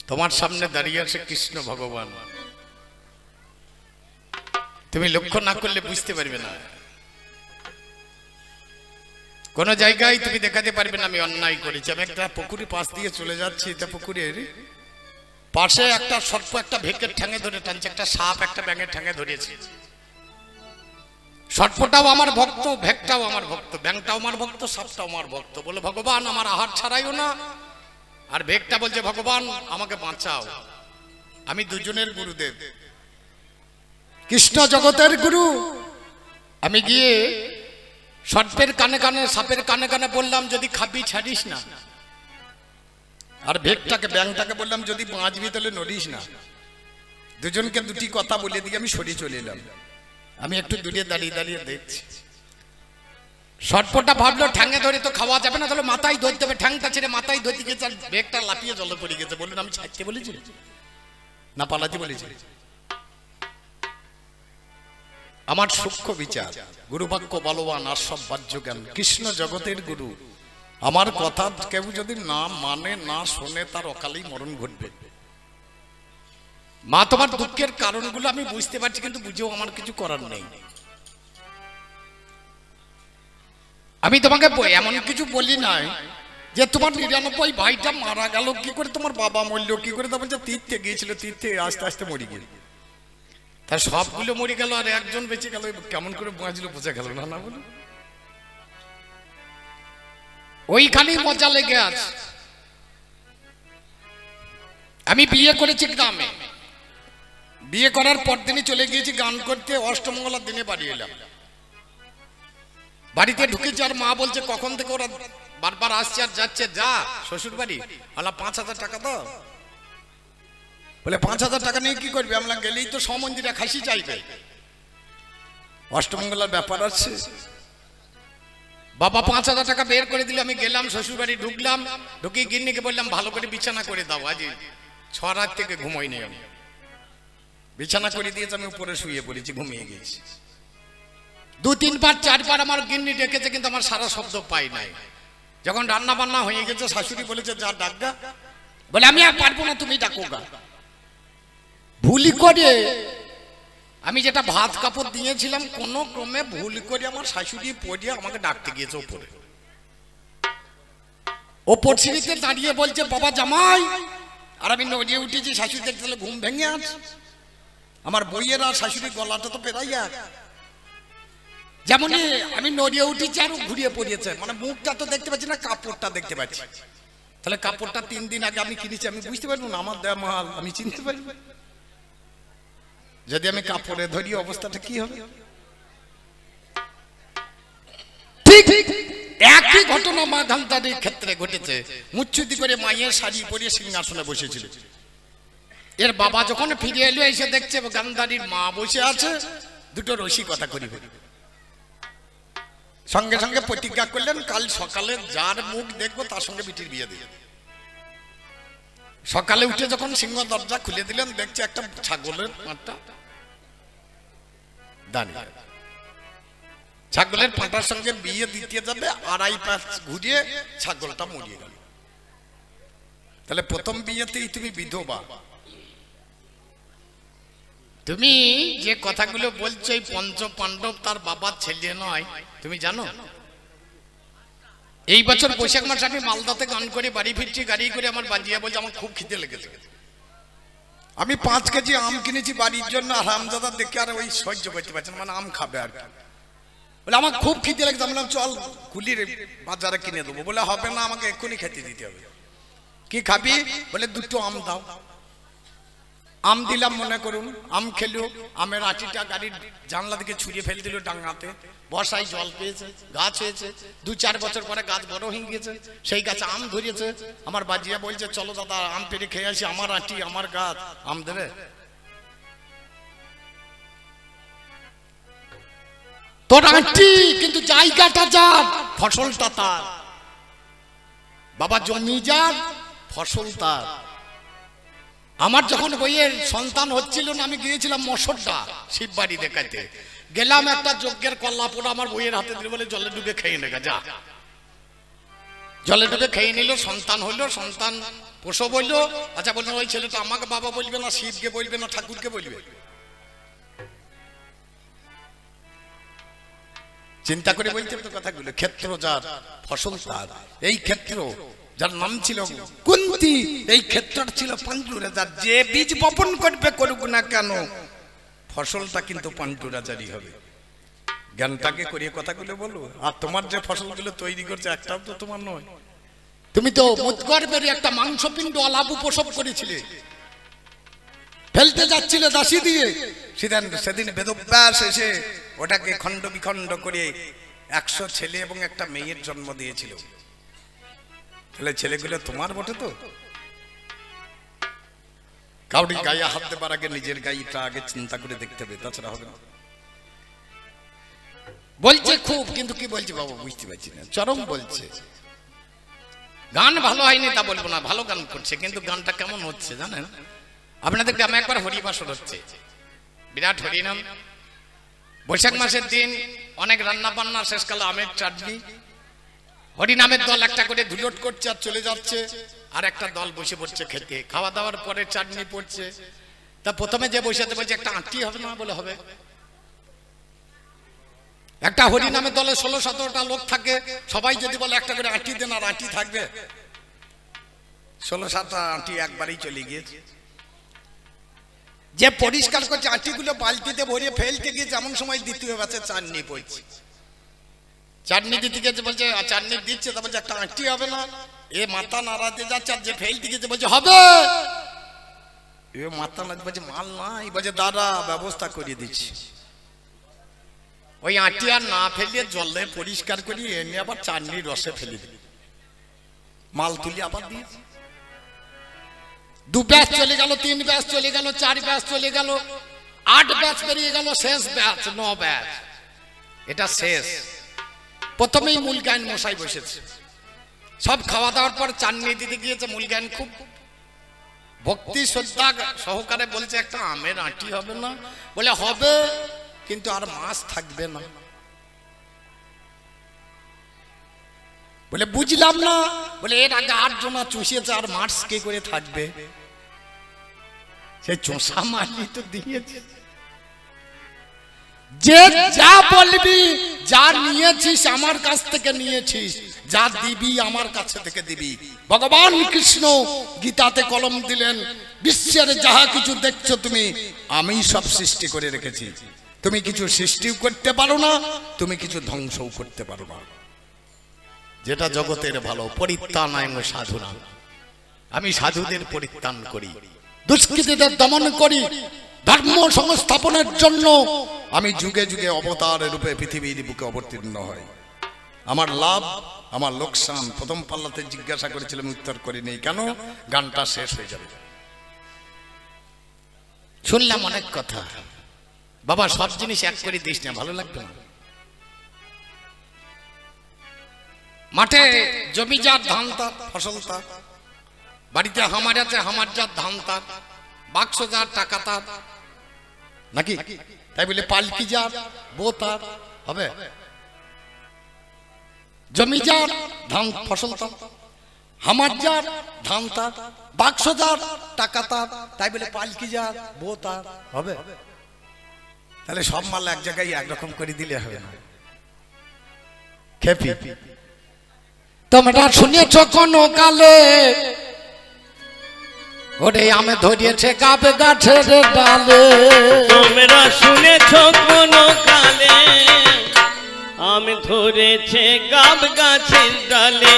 তোমার সামনে দাঁড়িয়ে আছে কৃষ্ণ ভগবান। তুমি লক্ষ্য না করলে বুঝতে পারবে না। কোন জায়গায় তুমি দেখাতে পারবে না আমি অন্যায় করেছি। আমি একটা পুকুরের পাশ দিয়ে চলে যাচ্ছি, এটা পুকুরের পাশে একটা সর্প একটা ভেকের ঠ্যাঙে ধরে টানছে, একটা সাপ একটা ব্যাঙের ঠ্যাঙে ধরেছে। সর্পটাও আমার ভক্ত, ভেকটাও আমার ভক্ত, ব্যাঙটাও আমার ভক্ত, সাপটাও আমার ভক্ত। বলে ভগবান আমার আহার ছাড়াইও না। আর ভেকটা বলছে ভগবান আমাকে বাঁচাও, আমি দুজনের গুরুদেব, কৃষ্ণ জগতের গুরু। আমি গিয়ে সর্পের কানে কানে সাপের কানে কানে বললাম যদি খাবি ছাড়িস না। আর ভেকটাকে ব্যাঙটাকে বললাম যদি বাঁচবি তাহলে নড়িস না। দুজনকে দুটি কথা বলে দিয়ে আমি সরে চলে এলাম। আমি একটু দূরে দাঁড়িয়ে দাঁড়িয়ে দেখছি। সর্পটা ভাবলো ঠ্যাঙে ধরে তো খাওয়া যাবে না, তাহলে মাথায় ধরতে হবে। ঠ্যাংটা ছেড়ে মাথায় ধরতে গেছে, আর ভেকটা লাফিয়ে জলে পড়ে গেছে। বললেন আমি ছাড়তে বলেছি না পালাতে বলেছি? আমার সূক্ষ্ম বিচার, গুরুবাক্য বলবান আর সব বাহ্য জ্ঞান, কৃষ্ণ জগতের গুরু। আমার কথা কেউ যদি না মানে না শোনে তার অকালেই মরণ ঘটবে। মা তোমার দুঃখের কারণগুলো আমি বুঝতে পারছি, কিন্তু বুঝেও আমার কিছু করার নেই। আমি তোমাকে এমন কিছু বলি নাই যে তোমার 99 ভাইটা মারা গেল কি করে, তোমার বাবা মরল কি করে, তারপর যে তীর্থে গিয়েছিল তীর্থে আস্তে আস্তে মরে গেল, তার সবগুলো মরে গেল আর একজন বেঁচে গেল। কেমন করে বাঁচল বোঝা গেল না। না বলো, ওইখানেই মজা লেগে আছে। আমি বিয়ে করেছি গ্রামে, বিয়ে করার পর দিনই চলে গিয়েছি গান করতে। অষ্টমঙ্গলার দিনে বাড়ি এলাম। বাড়িতে ঢুকেছি আর মা বলছে কখন থেকে ওরা বারবার আসছে আর যাচ্ছে, যা শ্বশুর বাড়ি। আলা 5000 টাকা দাও। বলে 5000 টাকা নিয়ে কি করবি? আমরা গেলেই তো সমন্দিরা খাসি চাইবে, অষ্টমঙ্গলার ব্যাপার আছে। বাবা 5000 টাকা বের করে দিলে। আমি গেলাম শ্বশুর বাড়ি, ঢুকলাম, ঢুকে গিন্নিকে বললাম ভালো করে বিছানা করে দাও, আজ 6 রাত থেকে ঘুমোই নেই। আমি বিছানা করে দিয়েছি, আমি উপরে শুয়ে পড়েছি, ঘুমিয়ে গেছি। 2-3 বার 4 বার আমার গিন্নি ডেকেছে, কিন্তু আমার সারা শব্দ পাই নাই। যখন রান্না বান্না হয়ে গেছে শাশুড়ি বলেছে যা ডাকগা। বলে আমি আর পারবো না, তুমি ডাকো গা। ভুলি করে আমি যেটা ভাত কাপড় দিয়েছিলাম কোন ক্রমে ভুল করে আমার শাশুড়ি পড়িয়ে আমাকে ডাকতে গিয়েছে উপরে। ওপর সিঁড়িতে দাঁড়িয়ে বলছে বাবা জামাই। আর আমি নড়িয়ে উঠেছি, শাশুড়ি দেখতে ঘুম ভেঙে আছে। আমার বইয়ের আর শাশুড়ির গলাটা তো পেরাইয়া। যেমন আমি নড়িয়ে উঠেছি আর ঘুরিয়ে পড়িয়েছে, মানে মুখটা তো দেখতে পাচ্ছি না, কাপড়টা দেখতে পাচ্ছি। তাহলে কাপড়টা 3 দিন আগে আমি কিনেছি, আমি বুঝতে পারবো না? আমার দেয়া মাল আমি চিনতে পারবো? যদি আমি কাপড়ে ধরি অবস্থাটা কি হবে? ঠিক একই ঘটনা মা গান্ধারীর ক্ষেত্রে ঘটেছে। মুচ্ছুতি করে মায়ের শাড়ি পরিয়ে সিংহাসনে বসেছিল। এর বাবা যখন ফিরে এলো এসে দেখছে গান্ধারীর মা বসে আছে, দুটো রসিকতা করিবে। সঙ্গে সঙ্গে প্রতিজ্ঞা করলেন কাল সকালে যার মুখ দেখবো তার সঙ্গে বিটির বিয়ে দিয়ে। সকালে উঠে যখন সিংহ দরজা খুলে দিলেন, দেখছে একটা ছাগলের পাঁটা দাঁড়িয়ে। ছাগলের পাঁটার সঙ্গে বিয়ে দিতে যাবে, 2.5 পাঁচ ঘুরিয়ে ছাগলটা মরিয়ে গেল। তাহলে প্রথম বিয়েতেই তুমি বিধবা। তুমি যে কথাগুলো বলছো এই পঞ্চ পাণ্ডব তার বাবার ছেলে নয়, তুমি জানো? এই বছর বৈশাখ মাসে আমি মালদাতে গান করে বাড়ি ফিরছি, গাড়ি করে আমার বাজিয়া বলছে আমার খুব খিদে লেগেছে। আমি 5 কেজি আম কিনেছি বাড়ির জন্য, হারামজাদা দেখে আর ওই সহ্য করতে পারছেন, মানে আম খাবে আর কি। বলে আমার খুব খিদে লেগেছে। আমি বললাম চল কুলির বাজারে কিনে দেবো। বলে হবে না, আমাকে এক্ষুনি খেতে দিতে হবে। কি খাবি? বলে 2টো আম দাও। আম দিলাম, মনে করুন আম খেলো। আমের আটিটা গাড়ির জানলা দিকে ছুঁড়ে ফেলে দিল ডাঙ্গাতে। বর্ষায় জল পেয়েছে, গাছ হয়েছে। 2-4 বছর পরে গাছ বড় হয়ে গেছে, সেই গাছে আম ধরিয়েছে। আমার বাজিয়া বলছে চলো দাদা আম পেড়ে খেয়ে আসি, আমার আটি আমার গাছ, আম দেবে? তোর আটি কিন্তু জায়গাটা যার, ফসলটা তার। বাবা জমি যার, ফসল তার। আমার যখন বইয়ের সন্তান হচ্ছিল না, আমি গিয়েছিলাম মশরদা শিববাড়ি দেখাইতে। গেলাম, একটা যজ্ঞের কল্লা পোড়া আমার বইয়ের হাতে দিলে, বলে জলে ডুবে খেয়ে নেগা যা। জলে ডুবে খেয়ে নিল, সন্তান হইলো, সন্তান প্রসব হইলো। আচ্ছা বললেন ওই ছেলেটা আমাকে বাবা বলবে না, শিবকে বলবে না, ঠাকুরকে বলবে? চিন্তা করে বলতে হবে তো কথাগুলো। ক্ষেত্র যার, ফসল তার। এই ক্ষেত্র যার নাম ছিল কুন্তী, এই ক্ষেত্রটা ছিল পাণ্ডু রাজার। যে বীজ বপন করবে করুক না কেন, ফসলটা কিন্তু পাণ্ডু রাজারই হবে। জ্ঞানটাকে করিয়ে কথাগুলো বলো। আর তোমার যে ফসলগুলো তৈরি করছে একটাও তো তোমার নয়। তুমি তো মুদগর্ভের একটা মাংসপিণ্ড আলাবু প্রসব করেছিলে, ফেলতে যাচ্ছিলে দাসী দিয়ে। সেদিন বেদব্যাস এসে ওটাকে খণ্ড বিখণ্ড করে 100 ছেলে এবং একটা মেয়ের জন্ম দিয়েছিল। তাহলে ছেলেগুলো তোমার বটে তো? কাউরি গায়ে হাত দেবার আগে নিজের গায়েটা আগে চিন্তা করে দেখতে হবে, তাছাড়া হবে না। বলছে খুব, কিন্তু কি বলছে বাবা বুঝতে পারছি না। চরম বলছে। গান ভালো হয়নি তা বলবো না, ভালো গান করছে, কিন্তু গানটা কেমন হচ্ছে জানেন? আপনাদের গ্রামে একবার হরিবাসর হচ্ছে, বিরাট হরিনাম। বৈশাখ মাসের দিন অনেক রান্না বান্না, শেষকালে আমের চাটনি। হরিনামের দল একটা করে ধুলোট করছে আর চলে যাচ্ছে, আর একটা দল বসে পড়ছে খেতে। খাওয়া দাওয়ার পরে চাটনি পড়ছে। তা প্রথমে যে বসে বলছে একটা আঁটি হবে না? বলে হবে। একটা হরিনামের দলে 16-17টা লোক থাকে, সবাই যদি বলে একটা করে আঁটি দেন, আর আঁটি থাকবে? 16-17টা আঁটি একবারই চলে গিয়েছে। যে পরিষ্কার করছে আঁটিগুলো বালতিতে ভরিয়ে ফেলতে গিয়ে যেমন সময় দ্বিতীয় ব্যাচে চাটনি পড়ছে, চাটনি দিতে গেছে, বলছে চাটনি দিচ্ছে, তা বলছে একটা আঁটি হবে না? এ মাথা নাড়াতে যাচ্ছে, আর যে ফেলতে গেছে বলছে হবে। এ মাথা নাড়াতে বলছে মাল নাই, বলছে দাদা ব্যবস্থা করিয়ে দিচ্ছি। ওই আঁটি আর না ফেলিয়ে জলে পরিষ্কার করি এনে আবার চাটনির রসে ফেলে দিই, মাল তুলি আবার দিয়ে। 2 ব্যাচ চলে গেল, 3 ব্যাচ চলে গেল, 4 ব্যাচ চলে গেল, 8 ব্যাচ পেরিয়ে গেল, শেষ ব্যাচ 9 ব্যাচ। এটা শেষ। প্রথমেই মূল গায়ন মশাই বসেছে। সব খাওয়া দাওয়ার পর চাটনি দিতে গিয়েছে। মূল গায়ন খুব ভক্তি শ্রদ্ধা সহকারে বলছে একটা আমের আঁটি হবে না? বলে হবে, কিন্তু আর মাছ থাকবে না। বলে বুঝলাম না। বলে এর আগে 8 জনা চুষিয়েছে, আর মাছ কে করে থাকবে? সে চোষা মালি তো দিয়েছে। যে যা বলবি, যা নিয়েছিস আমার কাছ থেকে নিয়েছিস, যা দিবি আমার কাছে থেকে দিবি। ভগবান কৃষ্ণ গীতাতে কলম দিলেন, বিশ্বের যাহা কিছু দেখছো তুমি, আমি সব সৃষ্টি করে রেখেছি। তুমি কিছু সৃষ্টিও করতে পারো না, তুমি কিছু ধ্বংসও করতে পারো না। যেটা জগতের ভালো, পরিত্রাণায় সাধুনা। আমি সাধুদের পরিত্রাণ করি, দুষ্কৃতীদের দমন করি, ধর্ম সংস্থাপনের জন্য আমি যুগে যুগে অবতার রূপে পৃথিবীর বুকে অবতীর্ণ হয়। আমার লাভ, আমার লোকসান প্রথম পাল্লাতে জিজ্ঞাসা করেছিলাম, উত্তর করিনি। কেন? গানটা শেষ হয়ে যাবে। শুনলাম অনেক কথা। বাবা সব জিনিস এক করে দিস না, ভালো লাগবে না। মাঠে জমি যার, ধান তার, ফসল তার। বাড়িতে হামার আছে, হামার যার, ধান তার। বাক্স যার, টাকা তার, নাকি? তাই বলে পালকি যার, বউ তার হবে? জমি যার, ধান ফসল তার। হামার যার, ধান তার। বাক্স যার, টাকা তার। তাই বলে পালকি যার, বউ তার হবে? তাহলে সব মাল এক জায়গায় একরকম করে দিলে হবে না। খেপি তোমরা শুনেছ কোন কালে, ওরে আমি ধরিয়েছে গাব গাছের ডালে। তোমরা শুনেছ কোন কালে, আমি ধরেছে গাব গাছের ডালে।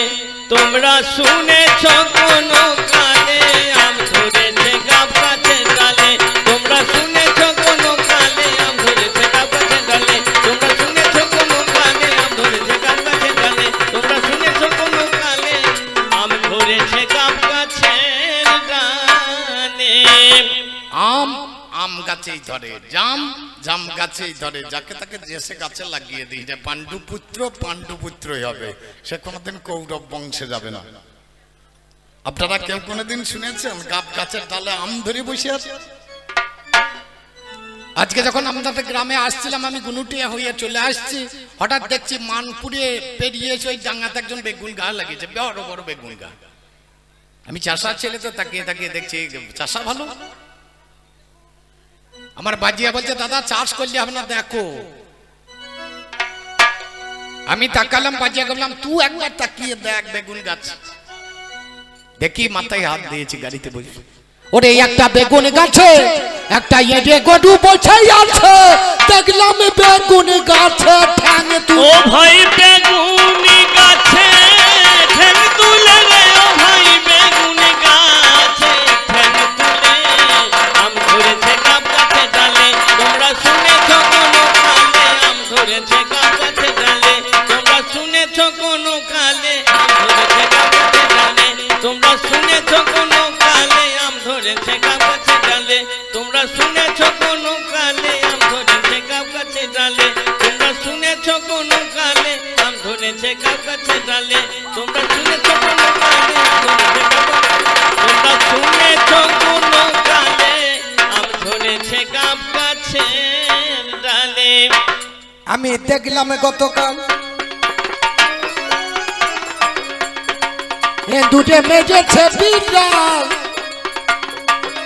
তোমরা শুনেছ কোন কালে, আমি ধরেছে গাব গাছের ডালে। তোমরা শুনেছ কোন কালে, আমি ধরেছে গাব গাছের ডালে। তোমরা শুনেছ কোন কালে, আমি ধরেছে গাব গাছের ডালে। তোমরা শুনেছ কোন কালে, আমি ধরেছে গাব গাছের ডালে। আম আম গাছেই ধরে, জাম জাম গাছেই ধরে। যাকে তাকে দেশে গাছে লাগিয়ে দিই, যে পাণ্ডুপুত্র পাণ্ডুপুত্রই হবে, সে কোনোদিন কৌরব বংশে যাবে না। আপনারা কেউ কোনোদিন শুনেছেন গাব গাছের ডালে আম ধরে বসে আছে? আজকে যখন আমাদের গ্রামে আসছিলাম, আমি গুনুটিয়া হয়ে চলে আসছি, হঠাৎ দেখছি মানপুরে পেরিয়ে এসে ওই ডাঙ্গাতে একজন বেগুন গাছ লাগিয়েছে, বড় বড় বেগুন গাছ। আমি চাষার ছেলে তো তাকিয়ে তাকিয়ে দেখছি চাষা ভালো। আমার বাজিয়া বলছে দাদা চাষ করলে হবে না, দেখো। আমি তাকালাম, বাজিয়া বললাম তুই একবার তাকিয়ে দেখ বেগুন গাছ। দেখি মাথায় হাত দিয়েছি, গাড়িতে বসে ওরে একটা বেগুন গাছে একটা এঁটে গরু বসে আছে, দেখলাম বেগুন গাছে ঠ্যাং ও ভাই বেগুন গাছে ঠ্যাং তুলে রে, ও ভাই বেগুন গাছে ঠ্যাং তুলে। আম ধরেছে গাব গাছে ডালে, তোমরা শুনেছ কোনো কালে। আম ধরেছে গাব গাছে ডালে, তোমরা শুনেছ কোনো কালে। আম ধরেছে গাব গাছে ডালে, তোমরা শুনেছ কোনো কালে। আম ধরেছে গাব গাছে ডালে, তোমরা শুনেছ কোনো কালে। আম ধরেছে গাব গাছে ডালে, তোমরা শুনেছ কোনো কালে। আম ধরেছে গাব গাছে ডালে, তোমরা শুনেছ কোনো কালে। তোমরা শুনেছ কোনো কালে। আম ধরেছে গাব গাছে ডালে। আমি দেখলাম গতকাল দুটে মেজেছে বিড়াল,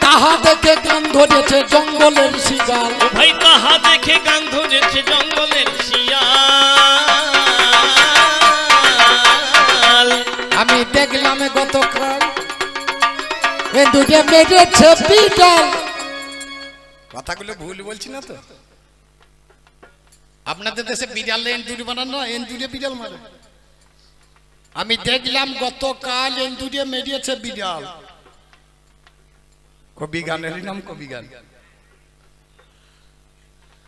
তাহা দেখে গান ধরেছে জঙ্গলের শিয়াল। ও ভাই তাহা দেখে গান ধরেছে জঙ্গলের শিয়াল। আমি দেখলাম গতকাল দুটে মেজেছে বিড়াল। কথাগুলো ভুল বলছি না তো? আপনাদের দেশে বিড়ালে এন্দুরি বানান না, এন্দুরে বিড়াল মারে। আমি দেখলাম গতকাল এন্দুরে মেরিয়েছে বিড়াল। কবি গানেরই নাম কবি গান।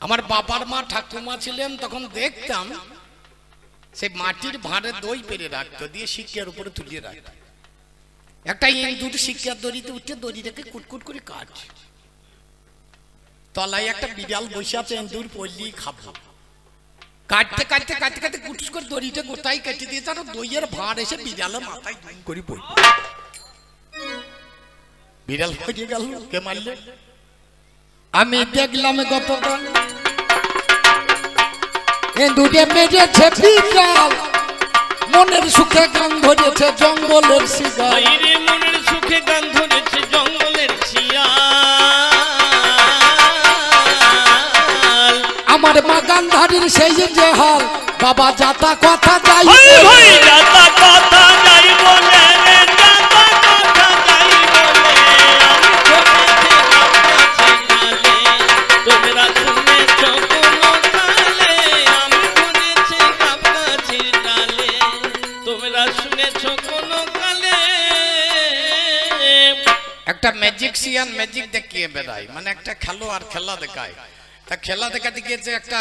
আমার বাবার মা ঠাকুমা ছিলেন তখন দেখতাম সেই মাটির ভাঁড়ে দই পেরে রাখতো, দিয়ে শিক্ষার উপরে তুলিয়ে রাখতো। একটা এন্দুর শিক্ষার দড়িতে উঠে দড়িটাকে কুটকুট করে কাট, তলায় একটা বিড়াল বসে আছে, এন্দুর পড়লি খাবো। কাটতে কাটতে কাটতে কাটতে কুটুস করে দড়িটা গোটাই কেটে দিয়েছে, আর দইয়ের ভাঁড় এসে বিড়ালের মাথায় দুম করে পড়ল। বিড়াল পড়ে গেল, কে মারলে? আমি দেখলাম গতকাল দুটে মেজেছে বিড়াল, মনের সুখে গান ধরেছে জঙ্গলের শিয়াল। বাইরে মনের সুখে গান ধরেছে জঙ্গলের শিয়াল। আমার মা গান্ধারীর সেই যে হাল, বাবা যাতা কথা যাই ভাই ভাই যাতা কথা যাই বলে রে, যাতা কথা যাই বলে। আমি ধরেছে গাব গাছে ডালে, তোমরা শুনেছ কোনো কালে। আমি ধরেছে গাব গাছে ডালে, তোমরা শুনেছ কোনো কালে। একটা ম্যাজিকশিয়ান ম্যাজিক দেখিয়ে বেড়ায়, মানে একটা খেলোয়াড় খেলা দেখায়। তা খেলা দেখাতে গিয়েছে একটা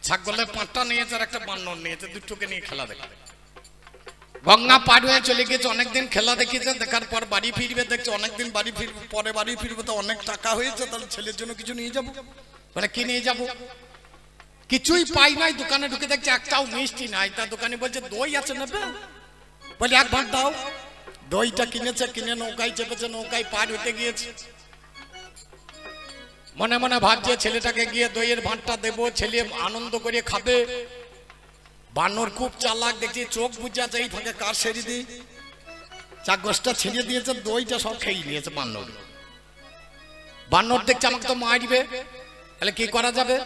ছাগলের পাঁটটা নিয়েছে আর একটা বানর নিয়েছে, দুটোকে নিয়ে খেলা দেখায়। গঙ্গা পার হয়ে চলে গেছে, অনেকদিন খেলা দেখিয়েছে, দেখার পর বাড়ি ফিরবে, দেখছে অনেকদিন বাড়ি ফিরবে, পরে বাড়ি ফিরবে তো অনেক টাকা হয়েছে, তাহলে ছেলের জন্য কিছু নিয়ে যাবো। মানে কি নিয়ে যাবো? কিছুই পাই নাই, দোকানে ঢুকে দেখছে একটাও মিষ্টি নাই। তার দোকানে বলছে দই আছে নেবে? বলে এক ভাগ দাও। দইটা কিনেছে, কিনে নৌকায় চেপেছে, নৌকায় পার হতে গিয়েছে। মনে মনে ভাবছে ছেলেটাকে গিয়ে দইয়ের ভাঁড়টা দেবো, ছেলে আনন্দ করে খাবে। বানর খুব চালাক, দেখছি চোখ বুঝে আছে, এই ফাঁকে কার সেরি দিই, চাকগোষ্ঠটা ছেড়ে দিয়েছে, দইটা সব খেয়ে নিয়েছে বানর। বানর দেখছে আমাকে তো মারবে, তাহলে কি করা যাবে?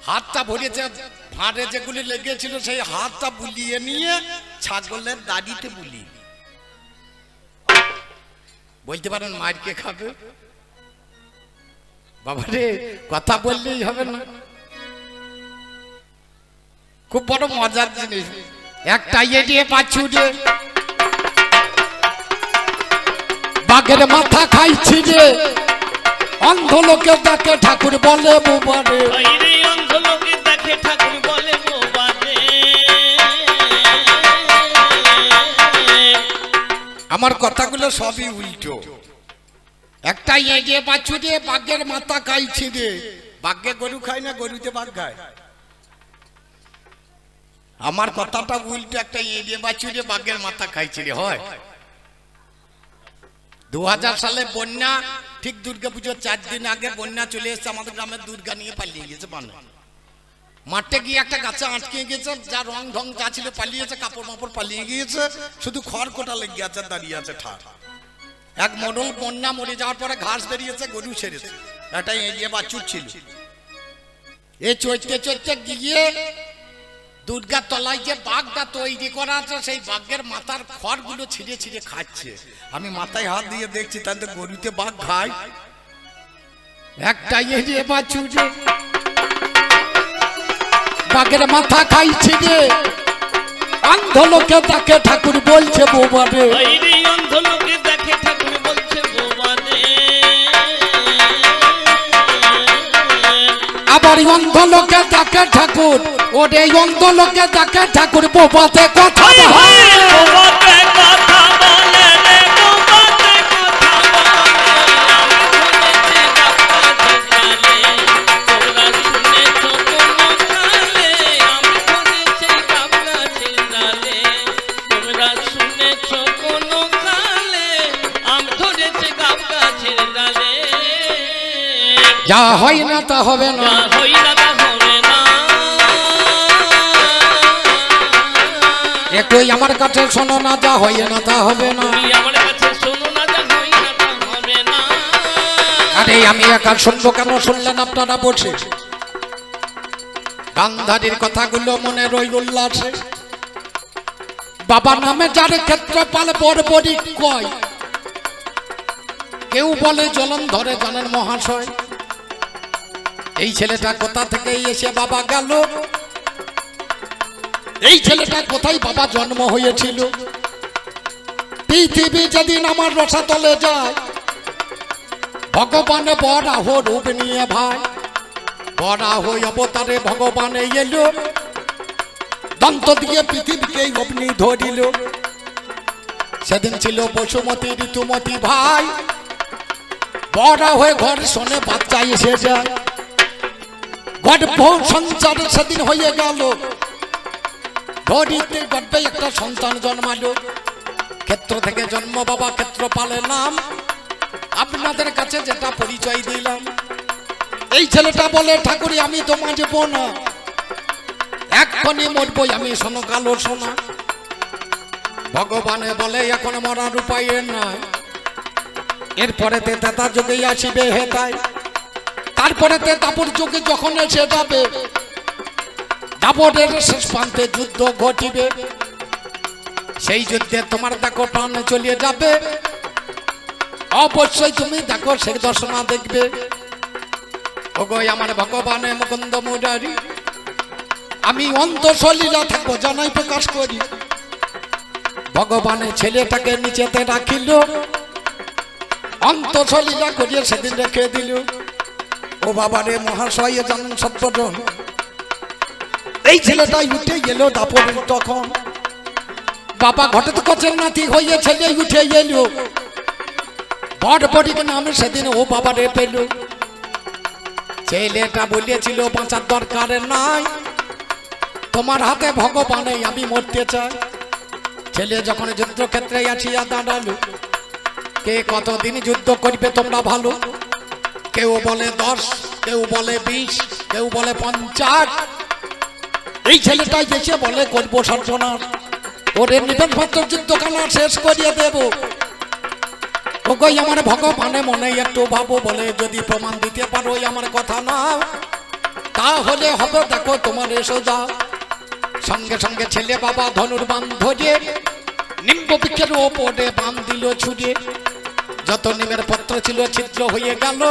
হাতটা ভরিয়েছে, ভাঁড়ে যেগুলি লেগেছিল সেই হাতটা বুলিয়ে নিয়ে ছাগলের দাড়িতে বুলি। বলতে পারেন মার কে খাবে? বাবারে কথা বললেই হবে না, খুব বড় মজার জিনিস। একটা এড়িয়ে পাচ্ছি রে, বাঘের মাথা খাইছি রে, অন্ধ লোকে দেখে ঠাকুর বলে বুবারে। বাইরে অন্ধ লোকে দেখে ঠাকুর বলে বোবারে। আমার কথাগুলো সবই উল্টো। একটা এগিয়ে পাচ্ছি রে, বাঘের মাথা খাইছি রে। বাঘে গরু খায় না, গরুতে বাঘ খায়। আমার কথাটা উল্টো, একটা এগিয়ে পাচ্ছি রে, বাঘের মাথা খাইছি রে হয়। 2000 সালে বন্যা, ঠিক দুর্গা পুজোর 4 দিন আগে বন্যা চলে এসেছে, আমাদের গ্রামের দুর্গা নিয়ে পালিয়ে গেছে বানর। মাঠে গিয়ে একটা গাছে আটকে গেছে, যা রং ঢং যা ছিল পালিয়েছে, কাপড় মাপড় পালিয়ে গিয়েছে, শুধু খড় কোটা লেগে আছে, দাঁড়িয়ে আছে ঠাড়। এক মডল বন্যা মরে যাওয়ার পরে ঘাস বেরিয়েছে, গরু ছেড়েছে, একটা এড়িয়ে বাছুর ছিল। এ চড়তে চড়তে গিয়ে দুর্গার তলায় যে বাঘটা তৈরি করা আছে, সেই বাঘের মাথার খড়গুলো ছিঁড়ে ছিঁড়ে খাচ্ছে। আমি মাথায় হাত দিয়ে দেখছি, তাহলে গরুতে বাঘ খায়। একটা এড়িয়ে বাছুর বাঘের মাথা খাইছি রে, অন্ধ লোকে তাকে ঠাকুর বলছে বোবা রে। বাইরে অন্ধ লোকে দেখে ঠাকুর বলছে বোবা রে। আবার অন্ধ লোকে দেখে ঠাকুর, ওরে অন্ধ লোকে দেখে ঠাকুর বোবাতে কথা হায় বলে। হায় বোবাতে কথা বলে রে, বোবাতে কথা বলে। তোমরা শুনেছো কোনো কালে আম ধরেছে গাব গাছের ডালে। যা হয় না তা হবে না, হই না তা হবে না। একটু আমার কাছে শোনো না, যা হয় না তা হবে না। তুমি আমার কাছে শোনো না, যা হই না তা হবে না। আরে আমি একা শুনবো কেন? শুনলেন আপনারা বসে। গান্ধারীর কথাগুলো মনে রইল উল্লাসে। বাবা নামে যার ক্ষেত্রপাল বরবরি কয়, কেউ বলে জলন্ধরে জানেন মহাশয়। এই ছেলেটা কোথা থেকে এসে বাবা গেল, এই ছেলেটা কোথায় বাবা জন্ম হয়েছিল। পৃথিবী যেদিন আমার রসাতলে যায়, ভগবান বরাহ রূপ নিয়ে ভাই, বরাহ অবতারে ভগবানে এলো, দন্ত দিয়ে পৃথিবীকে অগ্নি ধরিল। সেদিন ছিল বসুমতী ঋতুমতী ভাই, বড় হয়ে ঘর শোনে বাচ্চা এসে যায়। গর্ভ সঞ্চার সেদিন হয়ে গেল, ধরিতে গর্ভে একটা সন্তান জন্মালো। ক্ষেত্র থেকে জন্ম বাবা ক্ষেত্রপালের নাম, আপনাদের কাছে যেটা পরিচয় দিলাম। এই ছেলেটা বলে ঠাকুরি আমি তো মাঝব না, এক্ষণি মরবই আমি, শোনো কালো সোনা। ভগবানে বলে এখন মরার উপায় নাই, এরপরে তেতা যুগে আসিবে হেতায়। তারপরে দাপর যুগে যখন এসে যাবে, দাপরের শেষ প্রান্তে যুদ্ধ ঘটিবে। সেই যুদ্ধে তোমার দেখো প্রাণ চলিয়ে যাবে, অবশ্যই তুমি দেখো সে দর্শনা দেখবে। ওগো আমার ভগবানে মুকুন্দ মুরারি, আমি অন্তঃসলীলা থাকবো জানাই প্রকাশ করি। ভগবানের ছেলেটাকে নিচেতে রাখিল, অন্তঃসলীলা করিয়ে সেদিন রেখে দিল। ও বাবারে মহাশয় জানেন সত্যজন, এই ছেলেটাই উঠে গেল দাপরের তখন। বাবা ঘটত কচের নাতি হয়ে ছেলে উঠে গেল, বড়বড়িকে নামে সেদিন ও বাবারে পেল। ছেলেটা বলিয়েছিল বাঁচার দরকার নাই, তোমার হাতে ভগবানে আমি মরতে চাই। ছেলে যখন যুদ্ধক্ষেত্রে আসিয়া দাঁড়ালো, কে কতদিন যুদ্ধ করবে তোমরা ভালো। কেউ বলে 10, কেউ বলে 20, কেউ বলে 50। এই ছেলেটাই এসে বলে করবো সর্বনাশ, ওরে নিবেন মাত্র যুদ্ধখানা শেষ করিয়ে দেব। ওগো আমার ভগবানে মনে একটু ভাবো, বলে যদি প্রমাণ দিতে পারো আমার কথা না, তাহলে হবে দেখো তোমার এসো যা। সঙ্গে সঙ্গে ছেলে বাবা ধনুর বান ধরে নিম্ব বৃক্ষের ওপরে বান দিল ছুড়ে। যত নিমের পত্র ছিল ছিদ্র হয়ে গেল।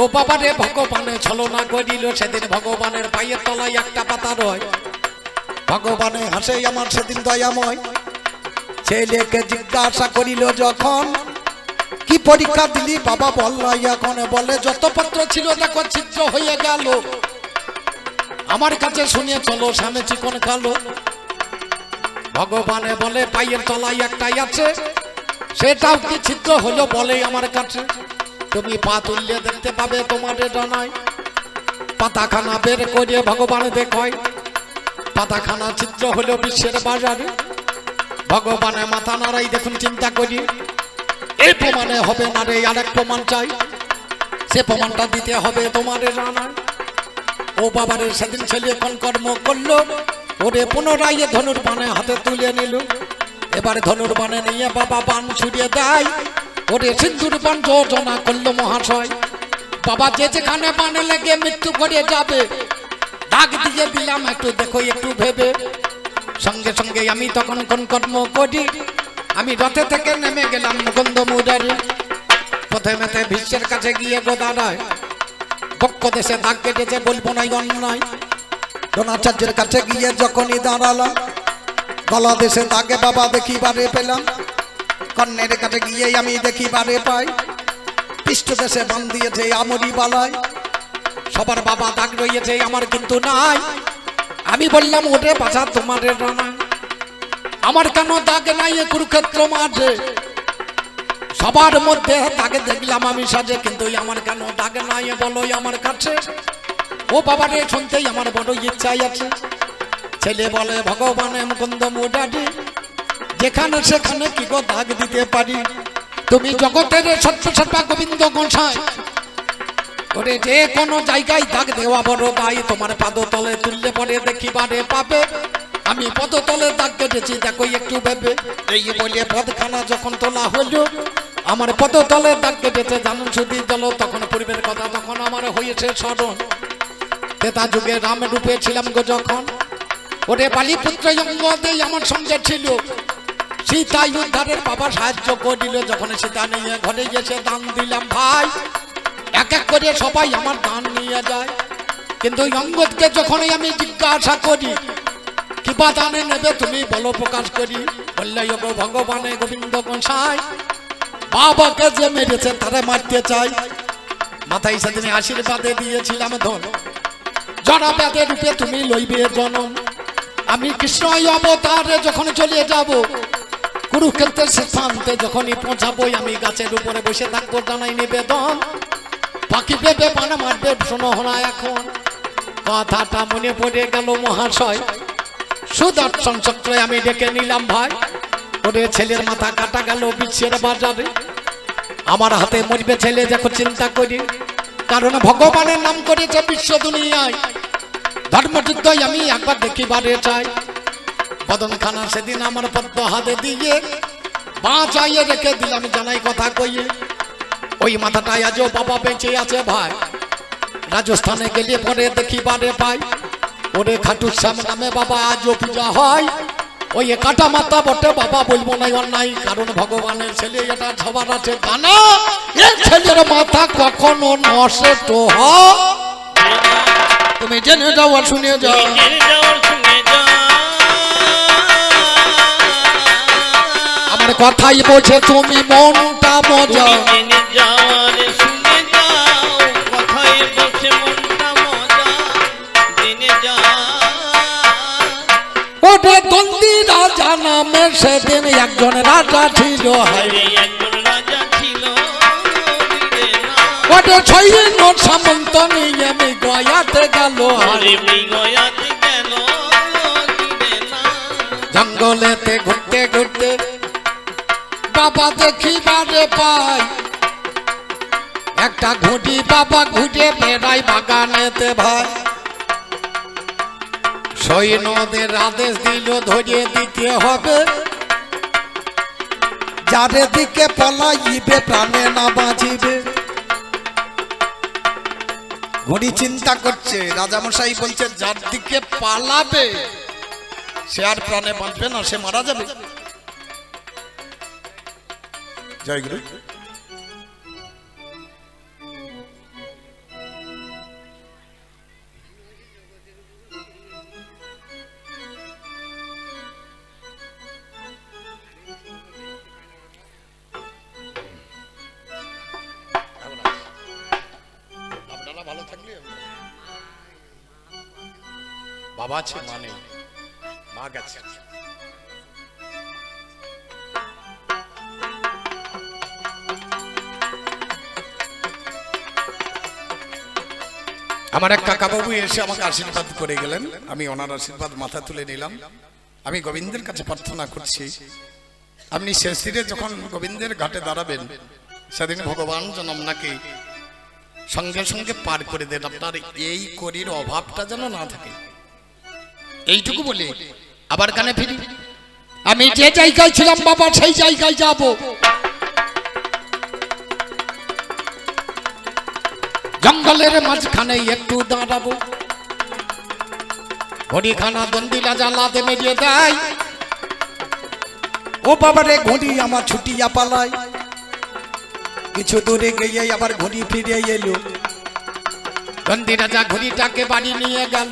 ও বাবারে ভগবানে ছলনা করিল, সেদিন ভগবানের পায়ের তলায় একটা পাতা রয়। ভগবানে হাসে আমার সেদিন দয়াময়। ছেলেকে জিজ্ঞাসা করিল যখন, কি পরীক্ষা দিলি বাবা বল না এখন। বলে যত পত্র ছিল দেখো ছিদ্র হয়ে গেল, আমার কাছে শুনে চলো স্বামী চিকন খালো। ভগবানে বলে পায়ের তলায় একটাই আছে, সেটাও কি ছিদ্র হলো বলে আমার কাছে। তুমি পা তুললে দেখতে পাবে তোমার ডানায়। পাতাখানা বের করে ভগবান দেখায়, পাতাখানা ছিদ্র হলো বিশ্বের বাজারে। ভগবানে মাথা নাড়াই দেখুন চিন্তা করি, এই প্রমাণে হবে না রে, আরেক প্রমাণ চাই। সে প্রমাণটা দিতে হবে তোমার জানায়। ও বাবারে সেদিন ছেলে কোন কর্ম করলো, ওরে পুনরায় ধনুর বানে হাতে তুলে নিল। এবার ধনুর বানে নিয়ে বাবা বান ছুড়িয়ে দেয়, ওরে সিন্ধুর বান যোজনা করলো মহাশয়। বাবা যে যেখানে বানে লেগে মৃত্যু করে যাবে, দাগ দিয়ে দিলাম একটু দেখো একটু ভেবে। সঙ্গে সঙ্গে আমি তখন কোন কর্ম করি, আমি রথে থেকে নেমে গেলাম মুকুন্দ মুরারি। প্রথমেতে ভীষ্মের কাছে গিয়ে গোদারায় বক্ষ দেশে দাগ কেটেছে, বলবো নাই অন্যায়। দ্রোণাচার্যের কাছে গিয়ে যখনই দাঁড়ালাম, গলা দেশে দাগে বাবা দেখিবারে পেলাম। কর্ণের কাছে গিয়ে আমি দেখিবারে পাই, পৃষ্ঠ দেশে বান দিয়েছে আমরি বালায়। সবার বাবা দাগ রয়েছে, আমার কিন্তু নাই। আমি বললাম ওরে বাছা তোমার রানা, আমার কেন দাগ নাই এ কুরুক্ষেত্র মাঠে? সবার মধ্যে দাগে দেখলাম আমি সাজে, কিন্তু আমার কেন দাগ নাই বলো আমার কাছে? ও বাবা রে, শুনতেই আমার বড় ইচ্ছাই আছে। ছেলে বলে ভগবানে মুকুন্দ মুরারি, যেখানে সেখানে কি গো দাগ দিতে পারি? তুমি জগতের সত্য সর্বা গোবিন্দ গোসাই, ওরে যে কোনো জায়গায় দাগ দেওয়া বড় দায়। তোমার পাদতলে তুললে পরে দেখিবারে পাবে, আমি পদতলে দাগ কেটেছি দেখো একটু ভেবে। এই বলে পদখানা যখন তোলা হলো, আমার পদতলে দাগ কেটেছে জানুন শুধু দল। তখন পূর্বের কথা তখন আমার হয়েছে স্মরণ, তেতা যুগে রাম রূপে ছিলাম গো যখন। ওরে বালিপুত্র অঙ্গদেই আমার সঙ্গে ছিল, সীতা উদ্ধারের বাবা সাহায্য করিল। যখন সীতা নিয়ে ঘরে গেছে দান দিলাম ভাই, এক এক করে সবাই আমার দান নিয়ে যায়। কিন্তু অঙ্গদকে যখনই আমি জিজ্ঞাসা করি কিবা দানে নেবে তুমি বলো প্রকাশ করি, বললে গো ভগবানে গোবিন্দ গোসাই, বাবাকে যে মেরেছে তারে মারতে চাই। মাথায় সেদিন আশীর্বাদে দিয়েছিলাম ধন, জড়া ব্যাধে রূপে তুমি লইবে জনম। আমি কৃষ্ণ অবতারে যখন চলে যাব, কুরুক্ষেত্রের স্থানতে যখনই পৌঁছাবো, আমি গাছের উপরে বসে থাকবো জানাই নিবেদন। পাখি বেবে পানা মারবে শোনো না এখন। কথাটা মনে পড়ে গেল মহাশয়, সুদর্শন চক্রে আমি ডেকে নিলাম ভাই। ওরে ছেলের মাথা কাটা গেল বিশ্বের বাজারে, আমার হাতে মরবে ছেলে দেখো চিন্তা করি। কারণ ভগবানের নাম করেছে বিশ্ব দুনিয়ায়, ধর্মযুদ্ধ আমি একবার দেখিবারে চাই। বদনখানা সেদিন আমার পদ্ম হাতে দিয়ে বাঁচাইয়ে রেখে দিলাম জানাই কথা কইয়ে। ওই মাথাটাই আজও বাবা বেঁচে আছে ভাই, রাজস্থানে গেলে পরে দেখিবারে পাই। ওরে খাটুর শ্যাম নামে বাবা আজও পূজা হয়। ওই কাটা মাথা বটে বাবা বলবো নাই অন্যায়, কারণ ভগবানের ছেলে এটা সবার আছে জানা। এ ছেলের মাথা কখনো নষ্ট হয়, তুমি জেনে যাও আর শুনে যাও। আমার কথাই বোঝে তুমি মনটা মজা, ওরে দন্দি রাজা নামে সেদিন একজন রাজা ছিল, ওরে ছয়ন সামন্ত নিয়ে আমি গয়াতে গেল। জঙ্গলেতে ঘুরতে ঘুরতে বাবা দেখিবারে পাই, একটা ঘুটি বাবা ঘুরে বেড়াই বাগানেতে ভাই। সৈন্যদের আদেশ দিল ধরিয়ে দিতে হবে, যারে দিকে পলাইবে প্রাণে না বাঁচিবে। ঘুড়ি চিন্তা করছে, রাজামশাই বলছে যার দিকে পালাবে সে আর প্রাণে বাঁচবে না, সে মারা যাবে। জয় গুরু। ভালো থাকলে বাবা আছে, মা নেই, মা গেছে। আমার এক কাকা বাবু এসে আমাকে আশীর্বাদ করে গেলেন, আমি ওনার আশীর্বাদ মাথা তুলে নিলাম। আমি গোবিন্দের কাছে প্রার্থনা করছি, আপনি শেষ দিনে যখন গোবিন্দের ঘাটে দাঁড়াবেন, সেদিন ভগবান যেন আপনাকে সঙ্গে সঙ্গে পার করে দেন, আপনার এই করির অভাবটা যেন না থাকে। এইটুকু বলে আবার কানে ফিরি। আমি যে জায়গায় ছিলাম বাবা সেই জায়গায় যাব। জঙ্গলের মাঝখানে একটু দাঁড়াবো, ঘড়িখানা দন্দি রাজা লাদে মেরিয়ে দেয়। ও বাবারে ঘড়ি আমার ছুটিয়া পালায়। কিছু দূরে গিয়ে আবার ঘড়ি ফিরে এলো। দন্দি রাজা ঘড়িটাকে বাড়ি নিয়ে গেল,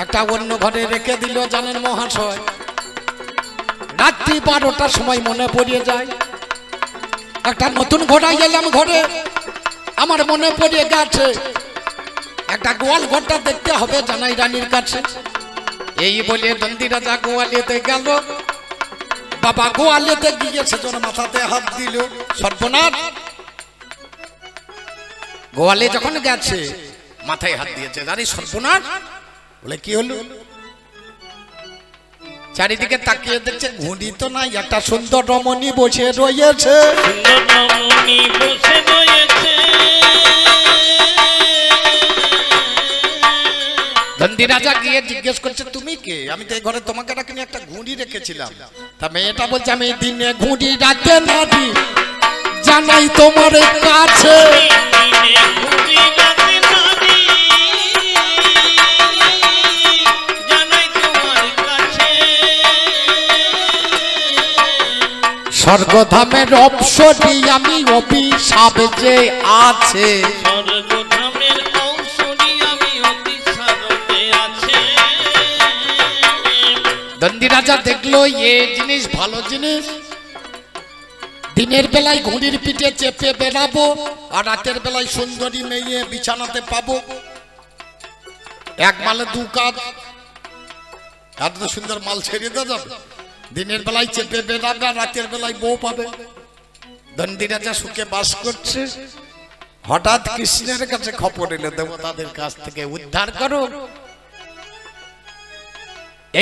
একটা অন্য ঘরে রেখে দিল। জানেন মহাশয়, রাত্রি 12টার সময় মনে পড়িয়ে যায়, একটা নতুন ঘোড়ায় এলাম ঘরে, আমার মনে পড়িয়ে গেছে একটা গোয়াল ঘরটা দেখতে হবে জানাই রানীর কাছে। এই বলে দন্দি রাজা গোয়ালেতে গেল। বাবা গোয়ালেতে গিয়ে সেজন্য মাথাতে হাত দিল। সর্বনাশ, গোয়ালে যখন গেছে মাথায় হাত দিয়েছে, জানি সর্বনাশ। বলে কি হলো? চারিদিকে তাকিয়ে দেখছে ঘুড়ি তো নাই, একটা সুন্দর রমণী বসে রয়েছে। সুন্দর রমণী বসে রয়েছে। দন্দি রাজা গিয়ে জিজ্ঞেস করছে তুমি কে? আমি তো এই ঘরে তোমাকে রাখিনি, একটা ঘুড়ি রেখেছিলাম। তা মেয়েটা বলছে আমি দিনে ঘুড়ি রাতে নাড়ি, জানাই তোমার কাছে। দিনে ঘুড়ি রাতে নাড়ি, জানাই তোমার কাছে। স্বর্গধামের অপসরি আমি অভিশাপ যে আছে। স্বর্গধামের ঔষধি আমি অতি সাধতে আছে। দন্দি রাজা দেখলো এ জিনিস ভালো জিনিস। দিনের বেলায় ঘুড়ির পিঠে চেপে বেড়াবো, আর রাতের বেলায় সুন্দরী মেয়ে বিছানাতে পাবো। এক মালে দু কাজ, এত সুন্দর মাল ছেড়ে দেওয়া যাবে? দিনের বেলায় চেপে বেড়াবে, আর রাতের বেলায় বউ পাবে। দন্দি রাজা সুখে বাস করছে। হঠাৎ কৃষ্ণের কাছে খবর এলো, দেবতাদের কাছ থেকে উদ্ধার করো।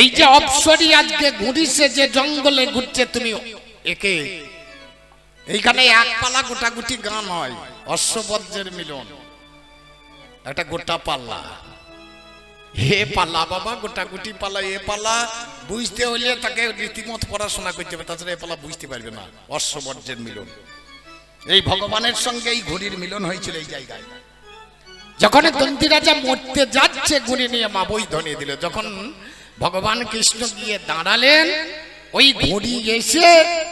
এই যে অপসরি আজকে ঘুরিছে, যে জঙ্গলে ঘুরছে, তুমি একে এইখানে এক পালা গোটাগুটি গান হয়, অশ্ববজ্রের মিলন, একটা গোটা পাল্লা। হে পাল্লা বাবা, গোটাগুটি পাল্লা, এ পাল্লা বুঝতে হলে তাকে রীতিমত পড়াশোনা করতে হবে, তাছাড়া এ পাল্লা বুঝতে পারবে না। অশ্ববজ্রের মিলন, এই ভগবানের সঙ্গে এই ঘুড়ির মিলন হয়েছিল এই জায়গায়। যখন দন্তি রাজা মরতে যাচ্ছে ঘুড়ি নিয়ে, মা বই ধনিয়ে দিল। যখন ভগবান কৃষ্ণ গিয়ে দাঁড়ালেন, ওই ঘুড়ি এসে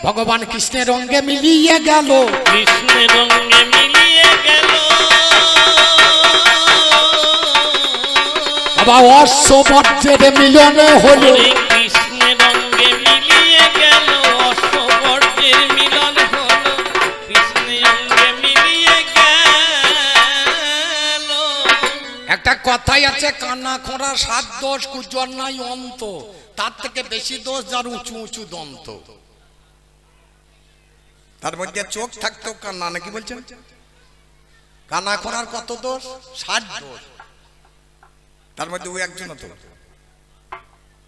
ভগবান কৃষ্ণের রঙে মিলিয়ে গেল। কৃষ্ণের রঙে মিলিয়ে গেল। বাবা অশ্ববজ্রের মিলনে হলো। কৃষ্ণের রঙে মিলিয়ে গেল, অশ্ববজ্রের মিলন হলো। কৃষ্ণের রঙে মিলিয়ে গেল। একটা কথাই আছে, কানা খোঁড়া 7 দোষ, কুজর নাই অন্ত। তার থেকে বেশি দোষ যার উঁচু উঁচু দন্ত। তার মধ্যে চোখ থাকতো কান্না, নাকি বলছেন? কানা খোঁড়ার কত দোষ? 60 দোষ। তার মধ্যে ওই একজন তো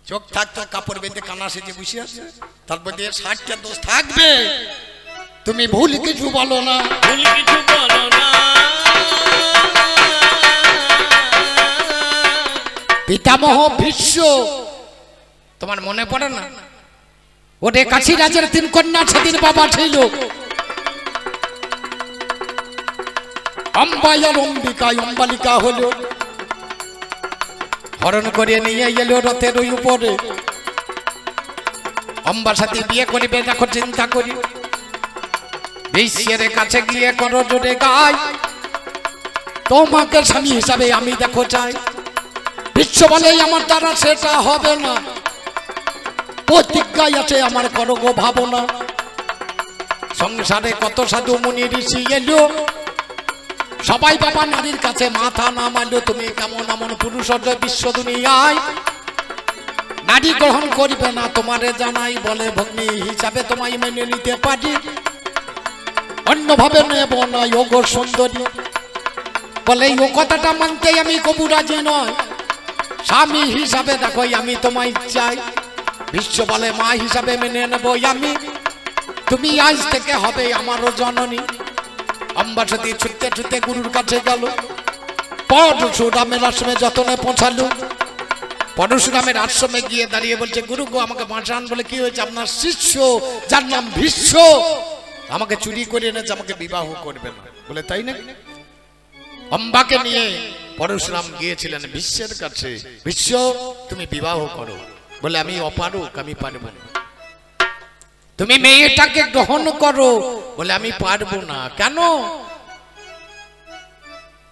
চোখ থাকতো, কাপড় বেঁধে কানা সেজে বসে আছে, তার মধ্যে 60টা দোষ থাকবে। তুমি ভুল কিছু বলো না, ভুল কিছু বলো না। পিতামহ ভীষ্ম, তোমার মনে পড়ে না? ওরে কাশী রাজের 3 কন্যা, সেদিন বাবা ছিল অম্বাই আর অম্বিকায়। অম্বালিকা হলো, হরণ করে নিয়ে এলো রথের ওই উপরে। অম্বার সাথে বিয়ে করিবে, দেখো চিন্তা করি। বিশ্বের কাছে গিয়ে করো জোরে গায়, তোমাকে স্বামী হিসাবে আমি দেখো চাই। বিশ্ব বলে আমার দ্বারা সেটা হবে না, প্রতিজ্ঞায় আছে আমার করো গো ভাবনা। সংসারে কত সাধু মুনি ঋষি এলো, সবাই বাবা নারীর কাছে মাথা নামালো। তুমি কেমন এমন পুরুষ বিশ্ব দুনিয়ায় নারী গ্রহণ করবে না, তোমারে জানাই। বলে ভগ্নী হিসাবে তোমায় মেনে নিতে পারি, অন্যভাবে নেব না। ওগো সুন্দরী, বলে ও কথাটা মানতে আমি কবু রাজি নয়। স্বামী হিসাবে দেখো আমি তোমায় চাই। বিশ্ব বলে মা হিসাবে মেনে নেব আমি, তুমি আজ থেকে হবে আমারও জননী। অম্বাসতী ছুটতে ছুটতে গুরুর কাছে গেল। পরশুরামের আশ্রমে যতনে পৌঁছালো। পরশুরামের আশ্রমে গিয়ে দাঁড়িয়ে বলছে, গুরু গো আমাকে বাঁচান। বলে কি হয়েছে? আপনার শিষ্য যার নাম ভীষ্ম আমাকে চুরি করে এনেছে, আমাকে বিবাহ করবে না। বলে তাই না? অম্বাকে নিয়ে পরশুরাম গিয়েছিলেন ভীষ্মের কাছে। ভীষ্ম তুমি বিবাহ করো। বলে আমি অপারক, আমি পারবো না। তুমি মেয়েটাকে গ্রহণ করো। বলে আমি পারবো না। কেন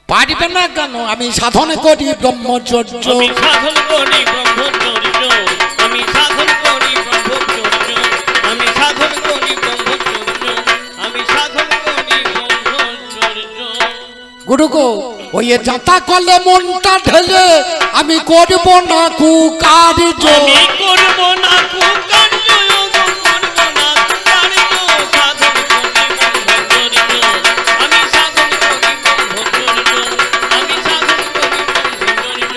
পারবে না? কেন? আমি সাধন করি ব্রহ্মচর্য। আমি সাধন করি ব্রহ্মচর্য, আমি সাধন করি ব্রহ্মচর্য, আমি সাধন করি ব্রহ্মচর্য, আমি সাধন করি ব্রহ্মচর্য। গুরু গো ওই যাতা করলে মনটা ঢেলে আমি করব না কুকার্য। আমি করব না কুকার্য, করব না কুকার্য, সাধন করি ব্রহ্মচর্য, আমি সাধন করি ব্রহ্মচর্য, আমি সাধন করি ব্রহ্মচর্য,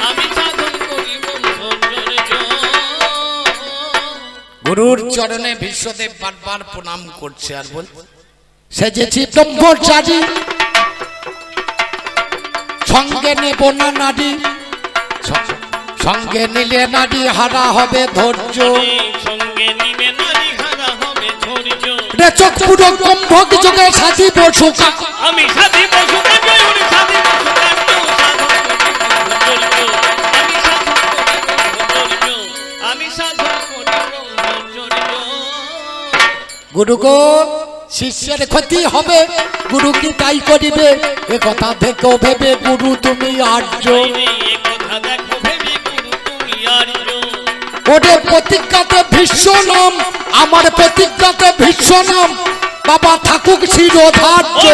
আমি সাধন করি ব্রহ্মচর্য। গুরুর চরণে বিশ্বদেব বারবার প্রণাম করছে আর বল, সেজেছি ব্রহ্মচারী সঙ্গে নেব না নারী, সঙ্গে নিলে নারী হারা হবে ধৈর্য। সঙ্গে নিবে নারী হারা হবে ধৈর্য। রে চোখ পুরো কুম্ভক যোগে সাজিব সুখা। আমি সাধি বসু কার্য, আমি সাধি বসু কার্য, আমি সাধন করি ব্রহ্মচর্য। গুরু গো শিষ্যের ক্ষতি হবে, গুরু কি তাই করিবে? এ কথা দেখো ভেবে গুরু তুমি আর্য। এই কথা দেখো ভেবে গুরু তুমি আর্য। ওদের প্রতিজ্ঞাতে ভীষ্ম নাম, আমার প্রতিজ্ঞাতে ভীষ্ম নাম, বাবা থাকুক শিরোধার্য।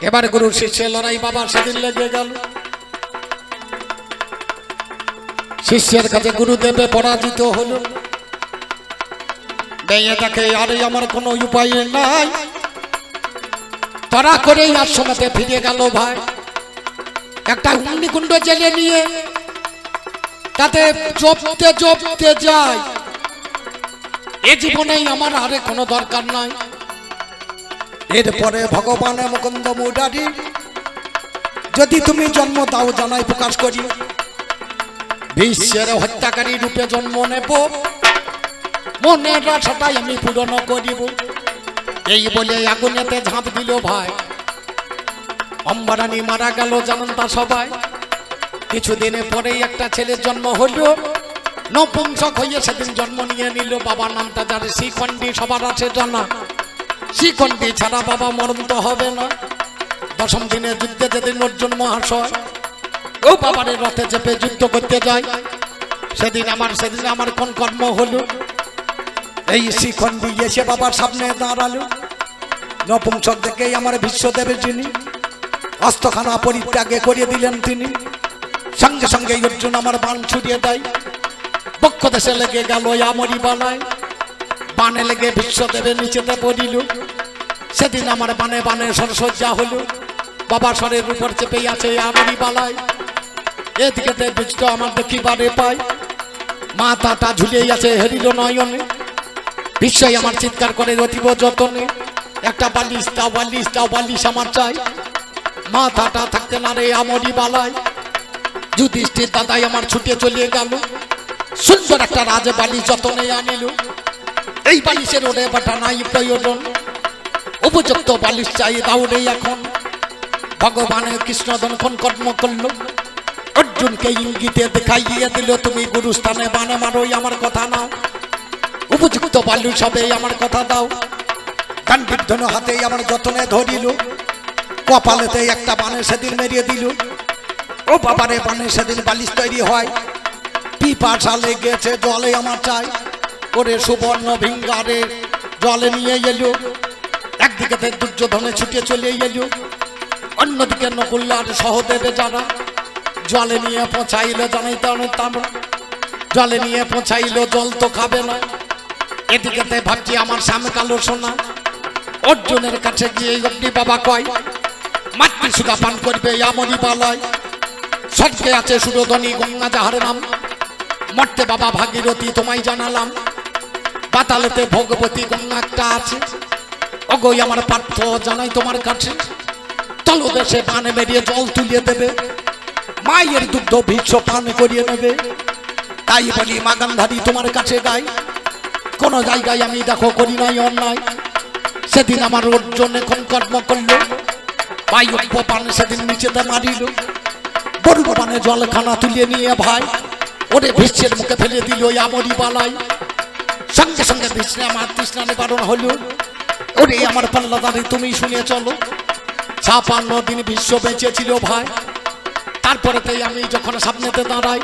এবার গুরু শিষ্যের লড়াই বাবা সেদিন লেগে গেল। শিষ্যের কাছে গুরুদেবে পরাজিত হলো। মেয়ে দেখে আরে আমার কোনো উপায় নাই, তারা করেই আশ্রমে ফিরে গেল ভাই। একটা অগ্নিকুণ্ড জেলে নিয়ে তাতে জপতে জপতে যায়। এ জীবনেই আমার আরে কোনো দরকার নাই। এরপরে ভগবান মুকুন্দ মুরারি যদি তুমি জন্ম দাও জানাই প্রকাশ করি, বিশ্বের হত্যাকারী রূপে জন্ম নেব, মনের আশাটাই আমি পূরণ করিব। এই বলে আগুনেতে ঝাঁপ দিল ভাই। অম্বারানী মারা গেল জানেন তা সবাই। কিছুদিনে পরেই একটা ছেলের জন্ম হইল, নপুংসক হয়ে সেদিন জন্ম নিয়ে নিল। বাবার নামটা যার শ্রীখণ্ডী সবার আছে জানা। শ্রীখণ্ডী ছাড়া বাবা মরণ তো হবে না। দশম দিনে যুদ্ধে যেদিন অর্জুন মহাশয় ও বাবারের রথে চেপে যুদ্ধ করতে যায়, সেদিন আমার কোন কর্ম হলো? এই শ্রীখণ্ডী এসে বাবার সামনে দাঁড়ালো। নপুংসক দেখেই আমার বিশ্বদেবের যিনি অস্ত্রখানা পরিত্যাগে করিয়ে দিলেন তিনি। সঙ্গে সঙ্গে অর্জুন আমার বাণ ছুড়িয়ে দেয়। বক্ষ দেশে লেগে গেল আমরি বানায়, বানে লেগে বিশ্বদেবের নিচেতে পড়িল। সেদিন আমার বানে বানে সরসজ্জা হলো। বাবা স্বরের উপর চেপে আছে আমরি বালায়। এদিকে বিষ্ট আমার দেখিবারে পাই, মাথাটা ঝুলিয়ে আছে হেরিল নয়নে। বিশ্বই আমার চিৎকার করে অতীব যতনে, একটা বালিশ দাও বালিশ দাও বালিশ আমার চাই। মাথাটা থাকতে না রে আমরি বালায়। যুধিষ্ঠির দাদাই আমার ছুটে চলিয়ে গেল। সুন্দর একটা রাজ বালিশ যতনে আনিল। এই বালিশের ওরে বাটা নাই প্রয়োজন, উপযুক্ত বালিশ চাই দাউরে এখন। ভগবানের কৃষ্ণ দনক্ষণ কর্ম করলো, অর্জুনকে ইঙ্গিতে দেখাইয়ে দিল তুমি গুরুস্থানে বানে মারোই আমার কথা নাও। উপযুক্ত বালিশ হবে আমার কথা দাও। গান্ডীর্ধন হাতে আমার যতনে ধরিল, কপালেতে একটা বানে সেদিন মেরিয়ে দিল। ও বাবারে বানে সেদিন বালিশ তৈরি হয়। পিপাসা লেগেছে জলে আমার চাই। ওরে সুবর্ণ ভিঙ্গারে জলে নিয়ে এলো। একদিকে দুর্যোধনে ছুটে চলে এলো, অন্যদিকে নকুল আর সহদেবে যারা জলে নিয়ে পৌঁছাইলো। জানাই তারা জলে নিয়ে পৌঁছাইলো, জল তো খাবে না। এদিকে ভাবছি আমার সামনে কালো সোনা, অর্জুনের কাছে গিয়ে অগ্নি বাবা কয় মাতৃ সুধা পান করবে আমনি বালয়, স্বর্গে আছে সুরধনী গঙ্গা যাহার নাম, মর্তে বাবা ভাগীরথী তোমায় জানালাম, পাতালেতে ভগবতী গঙ্গা একটা আছে, অগই আমার পার্থ জানাই তোমার কাছে, তলদেশে পানে বেরিয়ে জল তুলিয়ে দেবে, মায়ের দুগ্ধ ভিক্ষ পান করিয়ে নেবে। তাই বলি মা গান্ধারী তোমার কাছে গাই, কোন জায়গায় আমি দেখো করি নাই অন্যায়। সেদিন আমার অর্জুন এখন কর্ম করলো, বায়ুব্য পান সেদিন নিচেতে মারিল, বড় পানে জলখানা তুলিয়ে নিয়ে ভাই ওরে ভীষ্মের মুখে ফেলে দিল আমরি বালাই। সঙ্গে সঙ্গে ভীষ্মে আমার তৃষ্ণা নিবারণ হলো, ওরে আমার পাল্লাদারি তুমি শুনে চলো। 56 দিন ভীষ্ম বেঁচে ছিল ভাই। তারপরেতেই আমি যখন সামনেতে দাঁড়াই,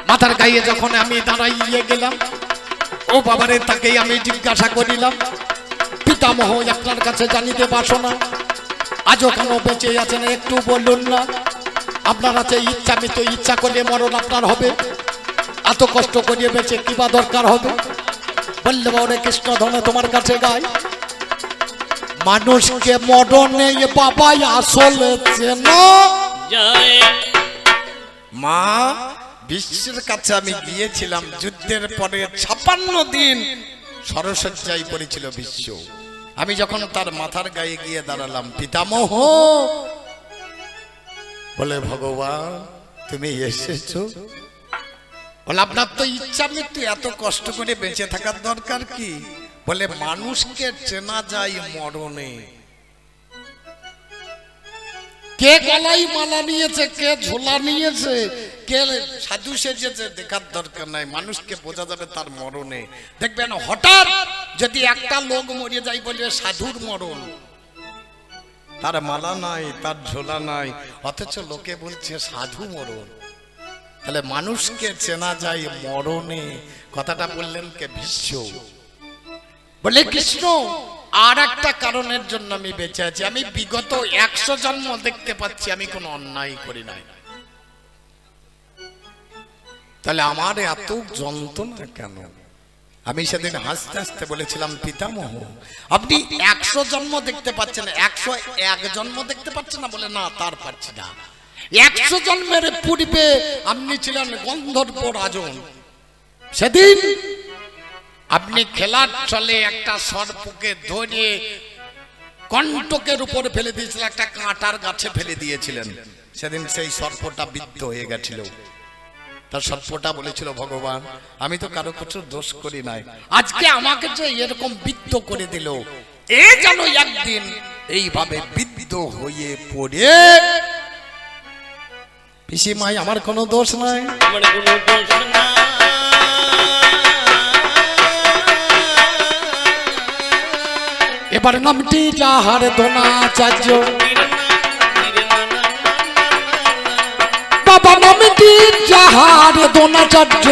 মাথার গায়ে যখন আমি দাঁড়াইয়ে গেলাম, ও বাবারে তাকেই আমি জিজ্ঞাসা করিলাম, পিতামহ আপনার কাছে জানিতে বাসনা, আজও কেন বেঁচে আছেন একটু বলুন না। আপনার আছে ইচ্ছা, আমি তো ইচ্ছা করলে মরণ আপনার হবে, এত কষ্ট করিয়ে বেঁচে কিবা দরকার হবে। বললে বাবরে কৃষ্ণ ধনে তোমার কাছে গায়, মানুষকে মরণে বাবাই আসলে চেনো জয় মা বিশ্বের কাছে আমি গিয়েছিলাম যুদ্ধের পরে 56 দিন সরসজ্জায় পড়েছিল বিশ্ব। আমি যখন তার মাথার গায়ে গিয়ে দাঁড়ালাম, পিতামহ বলে ভগবান তুমি এসেছো। বলে আপনার তো ইচ্ছা মৃত্যু, এত কষ্ট করে বেঁচে থাকার দরকার কি? বলে মানুষকে চেনা যায় মরণে। কে গলায় মালা নিয়েছে, কে ঝোলা নিয়েছে, কে সাধু সেজেছে দেখার দরকার নাই, মানুষকে বোঝা যাবে তার মরণে। দেখবেন হঠাৎ যদি একটা লোক মরে যায় বলে সাধুর মরণ, তার মালা নাই, তার ঝোলা নাই, অথচ লোকে বলছে সাধু মরণ। তাহলে মানুষকে চেনা যায় মরণে। কথাটা বললেন কে? ভীষ্ম। বলে কৃষ্ণ আর একটা কারণের জন্য আমি বেঁচে আছি, আমি বিগত 100 জন্ম দেখতে পাচ্ছি আমি কোনো অন্যায় করি নাই, তাহলে আমার এত যন্ত্রণা কেন? আমি সেদিন হাসতে হাসতে বলেছিলাম, পিতামহ আপনি 100 জন্ম দেখতে পাচ্ছেন, 101 জন্ম দেখতে পাচ্ছেন না? বলে না, তার পাচ্ছি না। 100 জন্মের পূর্বে আপনি ছিলেন গন্ধর্ব রাজন। সেদিন আপনি খেলার চলে একটা সর্পকে ধরে কণ্টকের উপর ফেলে দিয়েছিলেন, একটা কাঁটার গাছে ফেলে দিয়েছিলেন। সেদিন সেই সর্পটা বিদ্ধ হয়ে গেছিল। তার সর্পটা বলেছিল, ভগবান আমি তো কারো কিছু দোষ করি নাই, আজকে আমাকে যে এরকম বিদ্ধ করে দিল, এ যেন একদিন এইভাবে বিদ্ধ হয়ে পড়ে। পিসিমাই আমার কোনো দোষ নাই, আমার কোনো দোষ না। এবার নামটি যাহার দ্রোণাচার্য, বাবা নামটি যাহার দ্রোণাচার্য,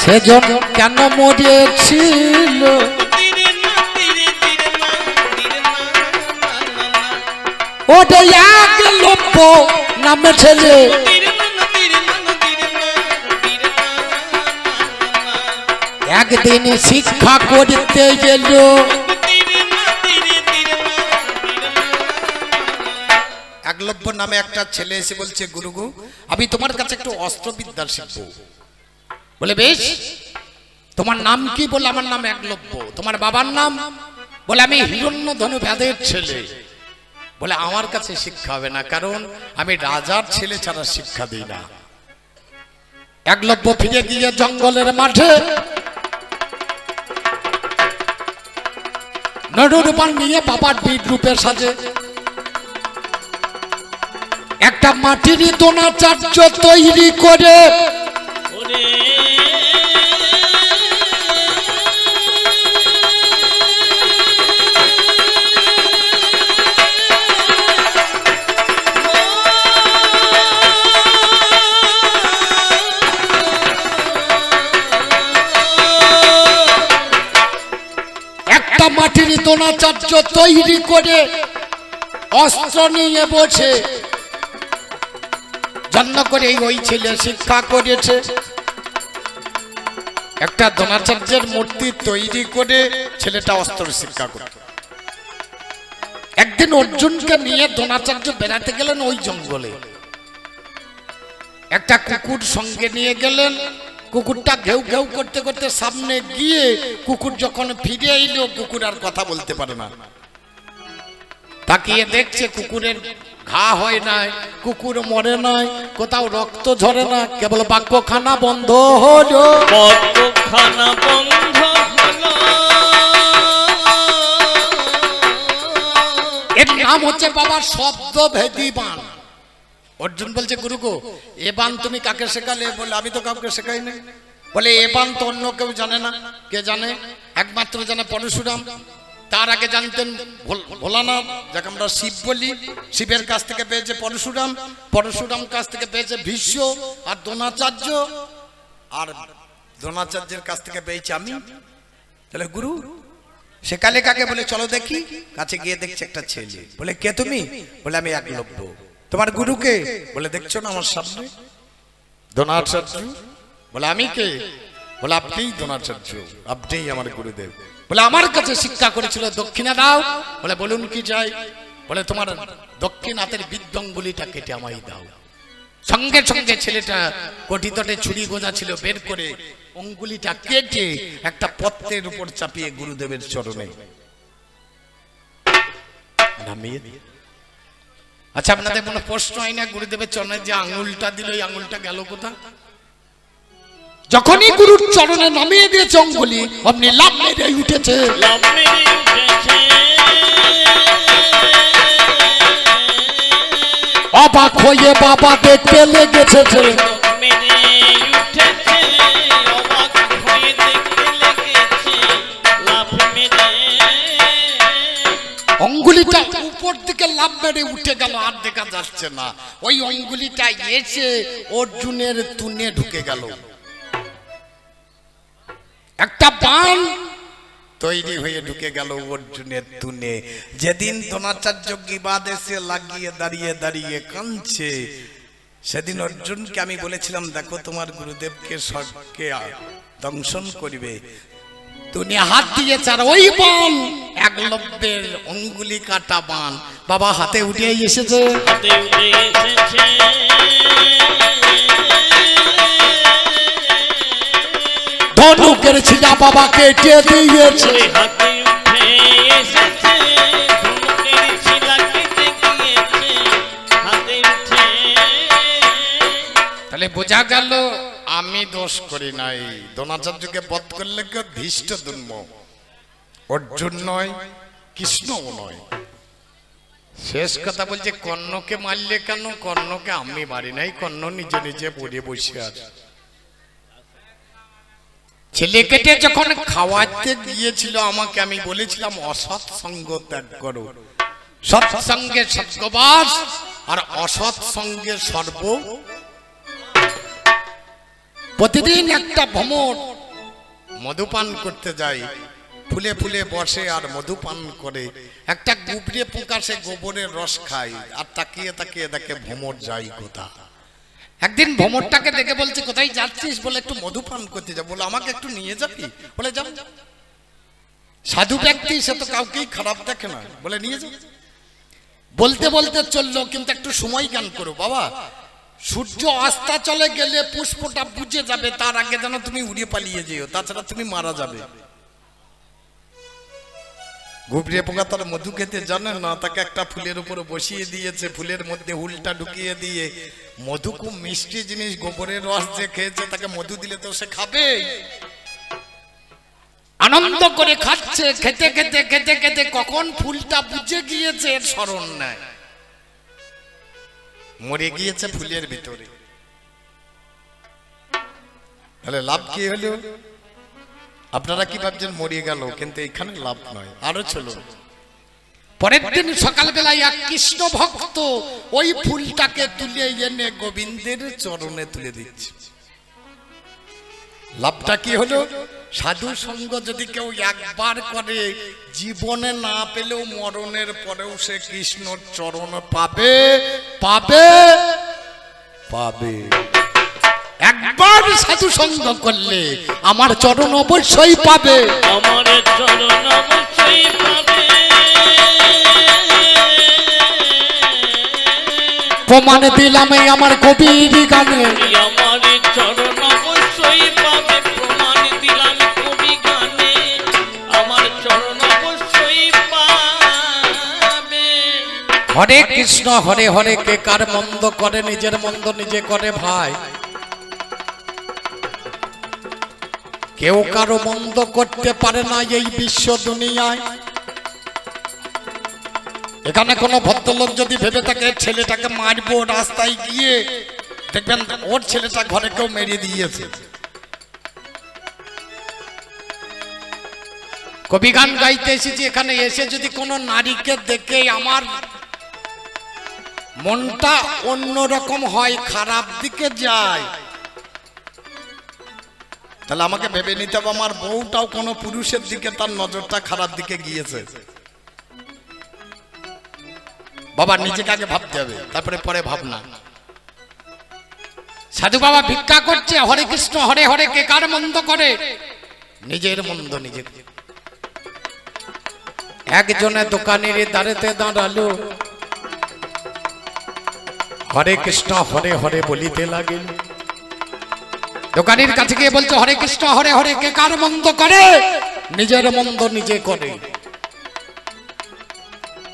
সেজন কেন মরেছিল, ওটা একলব্য নামে ছেলে, একদিন শিক্ষা করতে গেল, একলব্য নামে একটা ছেলে এসে বলছে, গুরুগু আমি তোমার কাছে একটু অস্ত্রবিদ্যা শিখবো। বলে বেশ, তোমার নাম কি? বলে আমার নাম একলব্য। তোমার বাবার নাম? বলে আমি হিরণ্যধনু ভেদের ছেলে। বলে আমার কাছে শিক্ষা হবে না, কারণ আমি রাজার ছেলে ছাড়া শিক্ষা দিই না। একলব্য ফিরে গিয়ে জঙ্গলের মাঠে নরুরূপান নিয়ে বাবার বীর রূপের সাজে একটা মাটির দ্রোণাচার্য তৈরি করে ওরে একটা মাটির দ্রোণাচার্য তৈরি করে অস্ত্র নিয়ে বসে জন্ম করে ওই ছেলে শিক্ষা করেছে। একটা দ্রোণাচার্যের মূর্তি তৈরি করে ছেলেটা অস্ত্র শিক্ষা করত। একদিন অর্জুনকে নিয়ে দ্রোণাচার্য বেড়াতে গেলেন ওই জঙ্গলে। একটা কুকুর সঙ্গে নিয়ে গেলেন। কুকুরটা ঘেউ ঘেউ করতে করতে সামনে গিয়ে কুকুর যখন ফিরে এলো, কুকুর আর কথা বলতে পারে না। তাকিয়ে দেখছে কুকুরের ঘা হয় নাই, কুকুর মরে নাই, কোথাও রক্ত ঝরে না, কেবল বাক্যখানা বন্ধ হলো। বাক্যখানা বন্ধ হলো। এর নাম হচ্ছে বাবা শব্দভেদী বাণ। অর্জুন বলছে, গুরু গো, এ বাণ তুমি কাকে শেখালে? বলে, আমি তো কাউকে শেখাই না। বলে, এ বাণ তো অন্য কেউ জানে না। কে জানে? একমাত্র জানে পরশুরাম। তার আগে জানতেন ভোলানাথ, যাকে আমরা শিব বলি। শিবের কাছ থেকে পেয়েছে পরশুরাম, পরশুরাম কাছ থেকে পেয়েছে ভীষ্ম আর দ্রোণাচার্য, আর দ্রোণাচার্যের কাছ থেকে পেয়েছি আমি। তাহলে গুরু শেখালে কাকে? বলে, চলো দেখি। কাছে গিয়ে দেখছে একটা ছেলে। বলে, কে তুমি? বলে, আমি একলব্য। তোমার গুরুকে? বলে, দেখছো না আমার সামনে দ্রোণাচার্য। বলে, আমি কে? বলে, আপনিই দ্রোণাচার্য, আপনিই আমার গুরুদেব। বলে, আমার কাছে শিক্ষা করেছিল, দক্ষিণা দাও। বলে, বলুন কি চাই? বলে, তোমার দক্ষিণ হাতের বৃদ্ধঙ্গুলিটা কেটে আমায় দাও। সঙ্গে সঙ্গে ছেলেটা কটিতটে ছুরি গোজা ছিল, বের করে অঙ্গুলিটা কেটে একটা পত্রের উপর চাপিয়ে গুরুদেবের চরণে নামিয়ে দিয়ে। আচ্ছা, আপনাদের কোনো প্রশ্ন হয় না? গুরুদেবের চরণে যে আঙুলটা দিল, এই আঙুলটা গেল কোথা? যখনই গুরুর চরণে নামিয়ে দিয়েছে অঙ্গুলি, অমনি লাভ মেরে উঠেছে। লাভ মেরে উঠেছে। অবাক হয়ে বাবা দেখতে লেগেছে। লাভ মেরে উঠেছে। অবাক হয়ে দেখতে লেগেছে। লাভ মেরে। অঙ্গুলিটা উপর দিকে লাভ মেরে উঠে গেল, আর দেখা যাচ্ছে না। ওই অঙ্গুলিটা এসে অর্জুনের তুনে ঢুকে গেল। একটা বাণ তৈরি হয়ে ঢুকে গেল অর্জুনের তুনে। যেদিন দ্রোণাচার্য গিবাদ এসে লাগিয়ে দাঁড়িয়ে দাঁড়িয়ে কাঁদছে, সেদিন অর্জুনকে আমি বলেছিলাম, দেখো তোমার গুরুদেবকে স্বর্গে দংশন করিবে। তুনে হাত দিয়েছে, আর ওই বাণ একলব্যের অঙ্গুলি কাটা বাণ বাবা হাতে উঠে এসেছে। হাতে উঠে এসেছে। ধনুকের ছিলা বাবা কেটে দিয়েছে। হাতে উঠে এসেছে। ধনুকের ছিলা কেটে গিয়েছে। হাতে উঠে। তাহলে বোঝা গেল আমি দোষ করি নাই। দ্রোণাচার্যকে বধ করলে কেউ ধৃষ্ট দুর্ম, অর্জুন নয়, কৃষ্ণও নয়। শেষ কথা বলছে, কর্ণকে মারলে কেন? কর্ণকে আমি মারি নাই, কর্ণ নিজে নিজে পড়ে বসে আছে। ছেলে কেটে যখন খাওয়াতে গিয়েছিল আমাকে, আমি বলেছিলাম অসৎ সঙ্গ ত্যাগ করো। সৎসঙ্গে স্বর্গবাস, আর অসৎ সঙ্গে সর্ব। প্রতিদিন একটা ভ্রমর মধুপান করতে যায়, ফুলে ফুলে বসে আর মধুপান করে। একটা গুবরে পোকা সে গোবরের রস খায়, আর তাকিয়ে তাকিয়ে দেখে ভ্রমর যাই কোথা। একদিন ভ্রমরটাকে দেখে বলছে, কোথায় যাচ্ছিস? বলে, একটু মধুপান করতে যাব। বলে, আমাকে একটু নিয়ে যাবি? বলে, যাও। সাধু ব্যক্তি, সে তো কাউকেই খারাপ দেখে না। বলে, নিয়ে যাও। বলতে বলতে চললো, কিন্তু একটু সময় জ্ঞান করো বাবা। সূর্য অস্তা চলে গেলে পুষ্পটা বুঝে যাবে, তার আগে যেন তুমি উড়ে পালিয়ে যেও, তাছাড়া তুমি মারা যাবে। গুবরে পোকা তার মধু খেতে জানে না, তাকে একটা ফুলের উপরে বসিয়ে দিয়েছে, ফুলের মধ্যে হুলটা ঢুকিয়ে দিয়ে। মধু খুব মিষ্টি জিনিস, গোবরের রস যে খেয়েছে তাকে মধু দিলে তো সে খাবে। আনন্দ করে খাচ্ছে, খেতে খেতে খেতে খেতে কখন ফুলটা বুঝে গিয়েছে এর স্মরণ নাই, মরে গিয়েছে ফুলের ভিতরে। তাহলে লাভ কি হলো? আপনারা কি ভাবছেন মরে গেল, কিন্তু এখানে লাভ নয়, আরো চলো। পরের দিন সকালবেলায় এক কৃষ্ণ ভক্ত ওই ফুলটাকে তুলে এনে গোবিন্দের চরণে তুলে দিচ্ছে। লাভটা কি হলো? সাধু সঙ্গ যদি কেউ একবার করে, জীবনে না পেলেও মরণের পরেও সে কৃষ্ণর চরণ পাবে পাবে পাবে। একবার একবার সাধু সঙ্গ করলে আমার চরণ অবশ্যই পাবে। আমার চরণ অবশ্যই পাবে। প্রমাণ দিলাম এই আমার কবির গানে, আমার চরণ অবশ্যই পাবে। প্রমাণ দিলাম কবি গানে, আমার চরণ অবশ্যই পাবে। হরে কৃষ্ণ হরে হরে, কে কার মন্দ করে নিজের মন্দ নিজে করে ভাই। কেউ কারো মন্দ করতে পারে না এই বিশ্ব দুনিয়ায়। এখানে কোনো ভদ্রলোক যদি ভেবে থাকে ছেলেটাকে মারবো, রাস্তায় গিয়ে দেখবেন ওর ছেলেটা ঘরে কেউ মেরে দিয়েছে। কবি গান গাইতে এসেছি, এখানে এসে যদি কোনো নারীকে দেখে আমার মনটা অন্যরকম হয়, খারাপ দিকে যায়, তাহলে আমাকে ভেবে নিতে হবে আমার বউটাও কোনো পুরুষের দিকে তার নজরটা খারাপ দিকে গিয়েছে। বাবা নিজেকে আগে ভাবতে হবে, তারপরে পরে ভাবনা। সাধু বাবা ভিক্ষা করছে, হরে কৃষ্ণ হরে হরে, কে কার মন্দ করে নিজের মন্দ নিজে। একজনে দোকানের দ্বারেতে দাঁড়ালো, হরে কৃষ্ণ হরে হরে বলিতে লাগিল। দোকানের কাছে গিয়ে বলছে, হরে কৃষ্ণ হরে হরে, কে কার মন্দ করে নিজের মন্দ নিজে করে।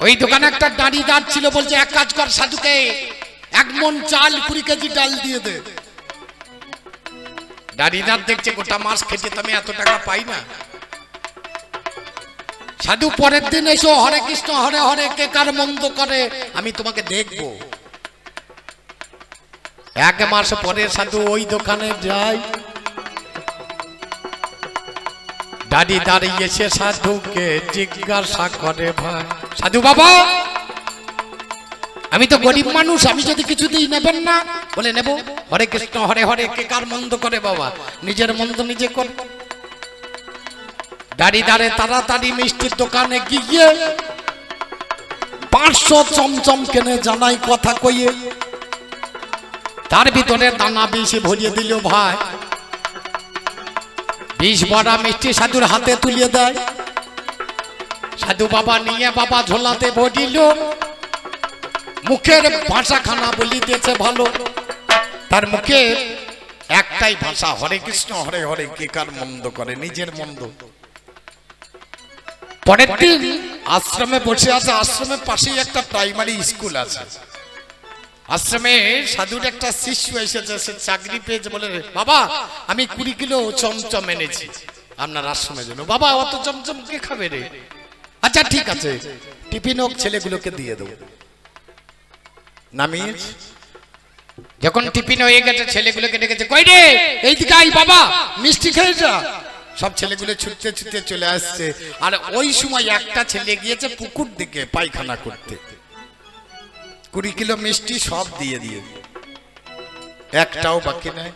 ওই দোকানে একটা দাঁড়িদার ছিল, বলছে এক কাজ কর সাধুকে 1 মণ চাল 20 কেজি ডাল দিয়ে দে। দাঁড়িদার দেখছে গোটা মাস খেটে তো আমি এত টাকা পাই না। সাধু পরের দিন এসো, হরে কৃষ্ণ হরে হরে, কে কার মন্দ করে আমি তোমাকে দেখব। 1 মাস পরে সাধু ওই দোকানে যায়। দাঁড়ি দাঁড়িয়ে এসে সাধুকে জিজ্ঞাসা করে, ভাই সাধু বাবা আমি তো গরিব মানুষ, আমি যদি কিছু দিই নেবেন না? বলে নেব। হরে কৃষ্ণ হরে হরে, কে কার মন্দ করে বাবা নিজের মন্দ নিজে কর। দাঁড়ি দাঁড়ে তাড়াতাড়ি মিষ্টির দোকানে গিয়ে 500 চমচম কেনে জানাই কথা কইয়ে, তার ভিতরে দানা 20 ভরিয়ে দিল। ভাই 20 ভরা মিষ্টি সাধুর হাতে তুলিয়ে দেয়। সাধু বাবা নিয়ে বাবা ঝোলাতে ভরিল। মুখের ভাষাখানা বলিতেছে ভালো, তার মুখে একটাই ভাষা, হরে কৃষ্ণ হরে হরে, কে কার মন্দ করে নিজের মন্দ। পরের দিন আশ্রমে বসে আছে, আশ্রমের পাশেই একটা প্রাইমারি স্কুল আছে। আশ্রমে সাধুর একটা শিষ্য এসেছে, সে চাকরি পেয়েছে। বলে, বাবা আমি 20 কিলো চমচম এনেছি আপনার আশ্রমের জন্য। বাবা অত চমচম কে খাবে রে? আচ্ছা ঠিক আছে, টিফিন হোক ছেলেগুলোকে দিয়ে দেবো। নামিয়ে যখন টিফিন হয়ে গেছে, ছেলেগুলোকে ডেকেছে, কই রে এইদিকে আই বাবা, মিষ্টি খেয়ে যা। সব ছেলেগুলো ছুটতে ছুটতে চলে আসছে। আর ওই সময় একটা ছেলে গিয়েছে পুকুর দিকে পায়খানা করতে। 20 কিলো মিষ্টি সব দিয়ে দিয়ে, একটাও বাকি নাই।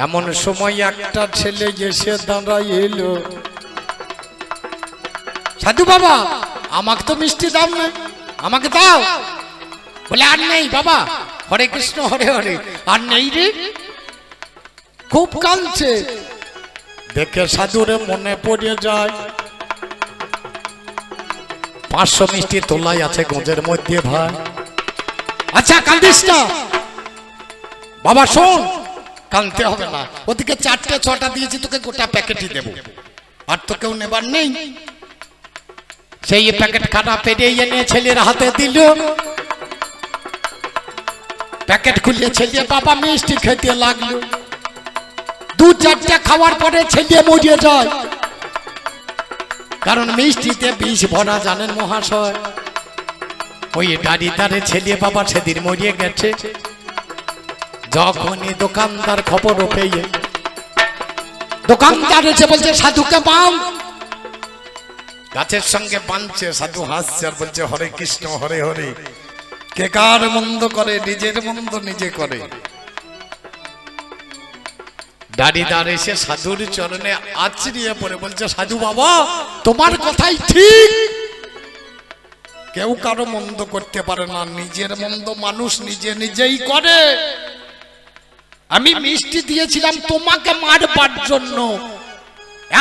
এমন সময় একটা ছেলে এসে দাঁড়াই এলো, সাধু বাবা আমাকে তো মিষ্টি দাও না, আমাকে দাও। বলে আর নেই বাবা, হরে কৃষ্ণ হরে হরে, আর নেই রে। খুব কাঁদছে দেখে সাধুরে মনে পড়ে যায় 500 মিষ্টি তোলাই আছে গঞ্জের মধ্যে। ভাই আচ্ছা কাঁদিস না বাবা, শোন কাঁদতে হবে না, ওদিকে 4টে 6টা দিয়েছি, তোকে গোটা প্যাকেটই দেব, আর তো কেউ নেবার নেই। সেই প্যাকেট খানা পেরিয়ে এনে ছেলের হাতে দিল। প্যাকেট খুলে ছেলে বাবা মিষ্টি খেতে লাগলো। 2-4টা খাওয়ার পরে ছেলে মরিয়ে যায়, কারণ মিষ্টিতে 20 ভরা জানেন মহাশয়। ওই দাঁড়ি দাঁড়ে ছেলে বাবা সেদিন মরিয়ে গেছে। যখনই দোকানদার খবর পেয়ে দোকানদার এসে বলছে, সাধুকে বাম। গাছের সঙ্গে বাঁধছে, সাধু হাসছে আর বলছে, হরে কৃষ্ণ হরে হরে, কে কার মন্দ করে নিজের মন্দ নিজে করে। দাঁড়িদার এসে সাধুর চরণে আছড়িয়ে পড়ে বলছে, সাধু বাবা তোমার কথাই ঠিক, কেউ কারো মন্দ করতে পারে না, নিজের মন্দ মানুষ নিজে নিজেই করে। আমি মিষ্টি দিয়েছিলাম তোমাকে মারবার জন্য,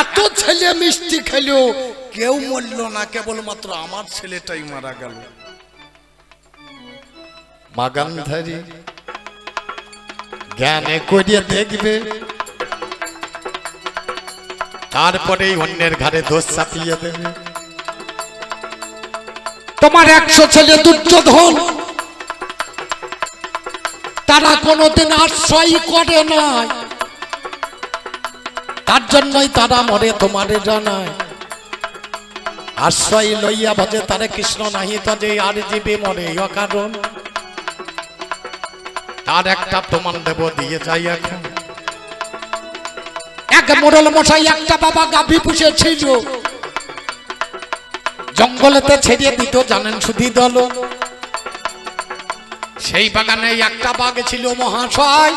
এত ছেলে মিষ্টি খেলো, কেউ মরল না, কেবলমাত্র আমার ছেলেটাই মারা গেল। মা গান্ধারী জ্ঞানে করিয়ে দেখবে, তারপরেই অন্যের ঘাড়ে দোষ চাপিয়ে দেবে। তোমার 100 ছেলে দুর্যোধন, তারা কোনোদিন আশ্রয় করে নাই, তার জন্যই তারা মরে তোমারে জানায়। আশ্রয় লইয়া ভজে তারে কৃষ্ণ নাহি তজে, আর জীবে মরে অকারণ। তার একটা প্রমাণ দেব, দিয়ে যাই এখন। এক মোড়ল মশাই একটা বাবা গাভী পুষেছিল, জঙ্গলেতে ছেড়িয়ে দিত জানেন শুধু দল। সেই বাগানে একটা বাঘ ছিল মহাশয়,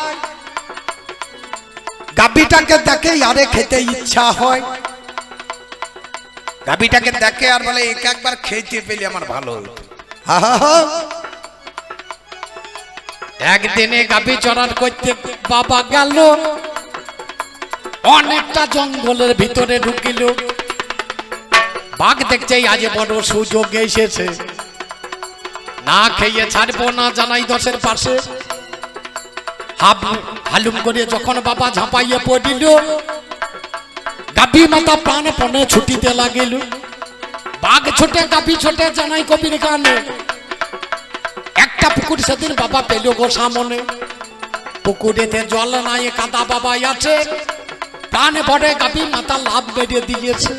গাভীটাকে দেখে আরে খেতে ইচ্ছা হয়। গাভীটাকে দেখে আর বলে একে একবার খেতে পেলে আমার ভালো হতো। একদিনে গাভী চড়ার করতে বাবা গেল, অনেকটা জঙ্গলের ভিতরে ঢুকিল। বাঘ দেখছে আজ বড় সুযোগ এসেছে, না খেয়ে ছাড়বো না, জানাই 10-এর পাশে। হালুম করে যখন বাবা ঝাঁপাইয়ে পড়িল, গাভী মাতা প্রাণপণে ছুটিতে লাগিল। বাঘ ছোটে গাভী ছোটে জানাই কবির গানে। একটা পুকুর সেদিন বাবা পেল গো সামনে, পুকুরেতে জল নাই, কাদা বাবা আছে, প্রাণে ভরে গাভী মাতা লাভ বেরিয়ে দিয়েছে।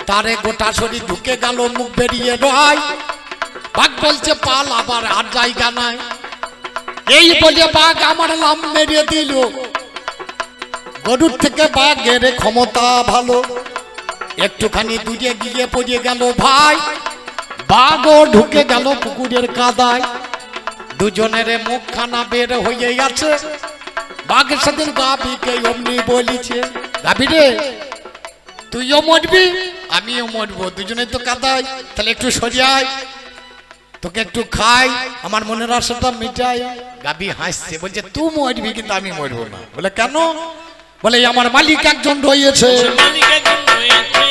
তারে গোটা শরীর ঢুকে গেল, মুখ বেরিয়ে রয়। বাঘ বলছে পাল আবার আর জায়গা নাই, এই বলে বাঘ আমার লাভ মেরিয়ে দিল। গরুর থেকে বাঘের ক্ষমতা ভালো, একটুখানি দূরে গিয়ে পড়ে গেল ভাই, বাঘও ঢুকে গেল পুকুরের কাদায়। দুজনের মুখখানা বের হয়ে গেছে। বাঘ সেদিন গাভীকে অমনি বলিছে, গাভী রে তুইও মরবি আমিও মরবো, দুজনে তো কাদায়, তাহলে একটু সরিয়ায়, তোকে একটু খাই, আমার মনের আশাটা মিটাই। গাভী হাসছে, বলছে তুই মরবি কিন্তু আমি মরবো না। বলে কেন? বলে আমার মালিক একজন রয়েছে। মালিক একজন রয়েছে।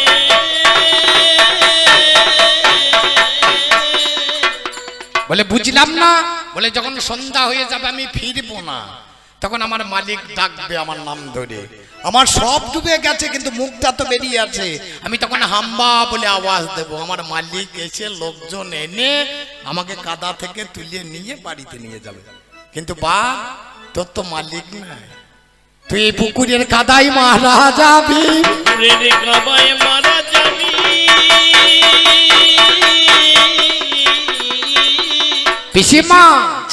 বলে বুঝলাম না। বলে যখন সন্ধ্যা হয়ে যাবে আমি ফিরবো না, তখন আমার মালিক ডাকবে আমার নাম ধরে। আমার সব ডুবে গেছে কিন্তু মুখটা তো বেরিয়ে আছে, আমি তখন হাম্বা বলে আওয়াজ দেব। আমার মালিক এসে লোকজন এনে আমাকে কাদা থেকে তুলে নিয়ে বাড়িতে নিয়ে যাবে। কিন্তু বা তোর তো মালিক নাই, তুই এই পুকুরের কাদাই মারা যাবি। পুকুরের কাদায় মারা যাবি। পিসিমা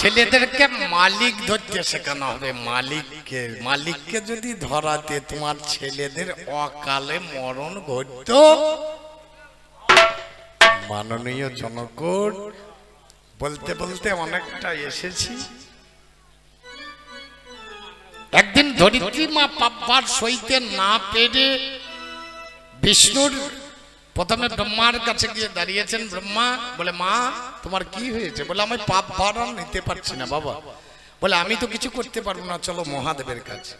ছেলেদেরকে মালিক ধরতে শেখানো হবে। মালিককে যদি ধরাতে তোমার ছেলেদের অকালে মরণ ঘটত। মাননীয় জনগণ, বলতে বলতে অনেকটা এসেছি। একদিন ধরিত্রী মা পাপবার সইতে না পেরে বিষ্ণুর প্রথমে ব্রহ্মার কাছে গিয়ে দাঁড়িয়েছেন। ব্রহ্মা বলে মা তোমার কি হয়েছে? বলে আমি পাপ ভার আর নিতে পারছি না বাবা। বলে আমি তো কিছু করতে পারবো না, চলো মহাদেবের কাছে।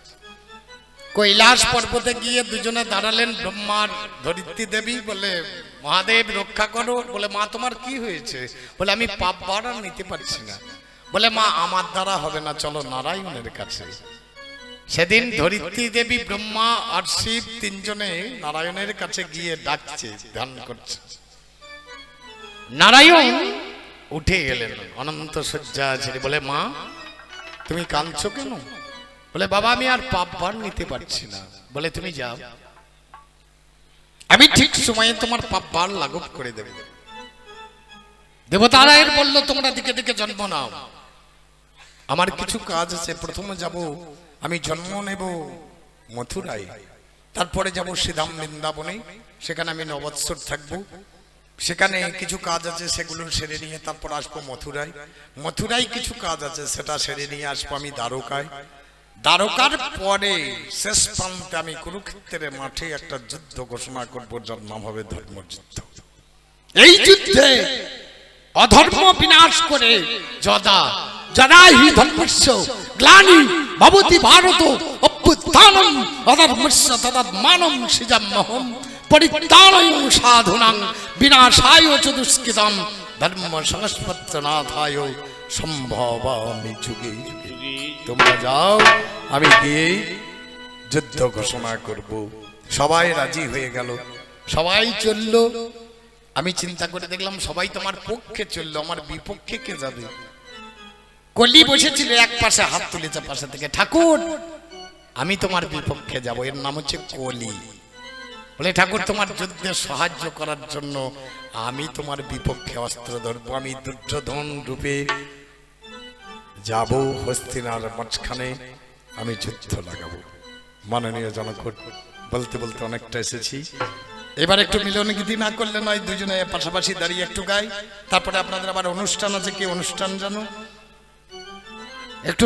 কৈলাস পর্বতে গিয়ে দুজনে দাঁড়ালেন, ব্রহ্মার ধরিত্রী দেবী। বলে মহাদেব রক্ষা করো। বলে মা তোমার কি হয়েছে? বলে আমি পাপ ভার আর নিতে পারছি না। বলে মা আমার দ্বারা হবে না, চলো নারায়ণের কাছে। সেদিন ধরিত্রী দেবী, ব্রহ্মা আর শিব তিনজনে নারায়ণের কাছে গিয়ে ডাকছে, ধ্যান করছে। নারায়ণ উঠে এলেন অনন্ত শয্যা ছেড়ে। বলে মা তুমি কাঁদছো কেন? বলে বাবা আমি আর পাপ ভার নিতে পারছি না। বলে তুমি যাও, আমি ঠিক সময়ে তোমার পাপ ভার লাঘব করে দেব। দেবতারায়ের বলল তোমরা দিকে দিকে জন্ম নাও, আমার কিছু কাজ আছে। প্রথমে যাব আমি জন্ম নেব মথুরায়, তারপরে যাব শ্রীধাম বৃন্দাবনে, সেখানে আমি 9 বৎসর থাকবো। সেখানে কিছু কাজ আছে, সেগুলো সেরে নিয়ে তারপর আসবো মথুরায়। মথুরায় কিছু কাজ আছে, সেটা সেরে নিয়ে আসবো আমি দ্বারকায়। দ্বারকার পরে শেষ প্রান্তে আমি কুরুক্ষেত্রের মাঠে একটা যুদ্ধ ঘোষণা করবো, যার নাম হবে ধর্মযুদ্ধ। এই যুদ্ধে অধর্ম বিনাশ করে যদা হি ধর্মস্য গ্লানি ভবতি ভারত অভ্যুত্থানম অধর্মস্য তদাত্মানম সৃজাম্যহম পরিত্রাণায় সাধুনাং বিনাশায় চ দুষ্কৃতম ধর্ম সংস্পত্তনাথায় সম্ভবামি যুগে যুগে। তোমরা যাও, আমি গিয়ে যুদ্ধ ঘোষণা করব। সবাই রাজি হয়ে গেল, সবাই চলল। আমি চিন্তা করে দেখলাম সবাই তোমার পক্ষে চললো, আমার বিপক্ষে কে যাবে? কলি বসেছিল এক পাশে, হাত তুলেছে পাশে থেকে, ঠাকুর আমি তোমার বিপক্ষে যাব। এর নাম হচ্ছে কলি। বলে ঠাকুর তোমার যুদ্ধে সাহায্য করার জন্য আমি তোমার বিপক্ষে অস্ত্র ধরবো। আমি দুর্যোধন রূপে যাব হস্তিনার মাঝখানে, আমি যুদ্ধ লাগাবো। মাননীয় জনকট, বলতে বলতে অনেকটা এসেছি, এবার একটু মিলন গীতি না করলে নয়, দুজনে পাশাপাশি দাঁড়িয়ে একটু গাই। তারপরে আপনাদের আবার অনুষ্ঠান আছে, কি অনুষ্ঠান জানো? একটু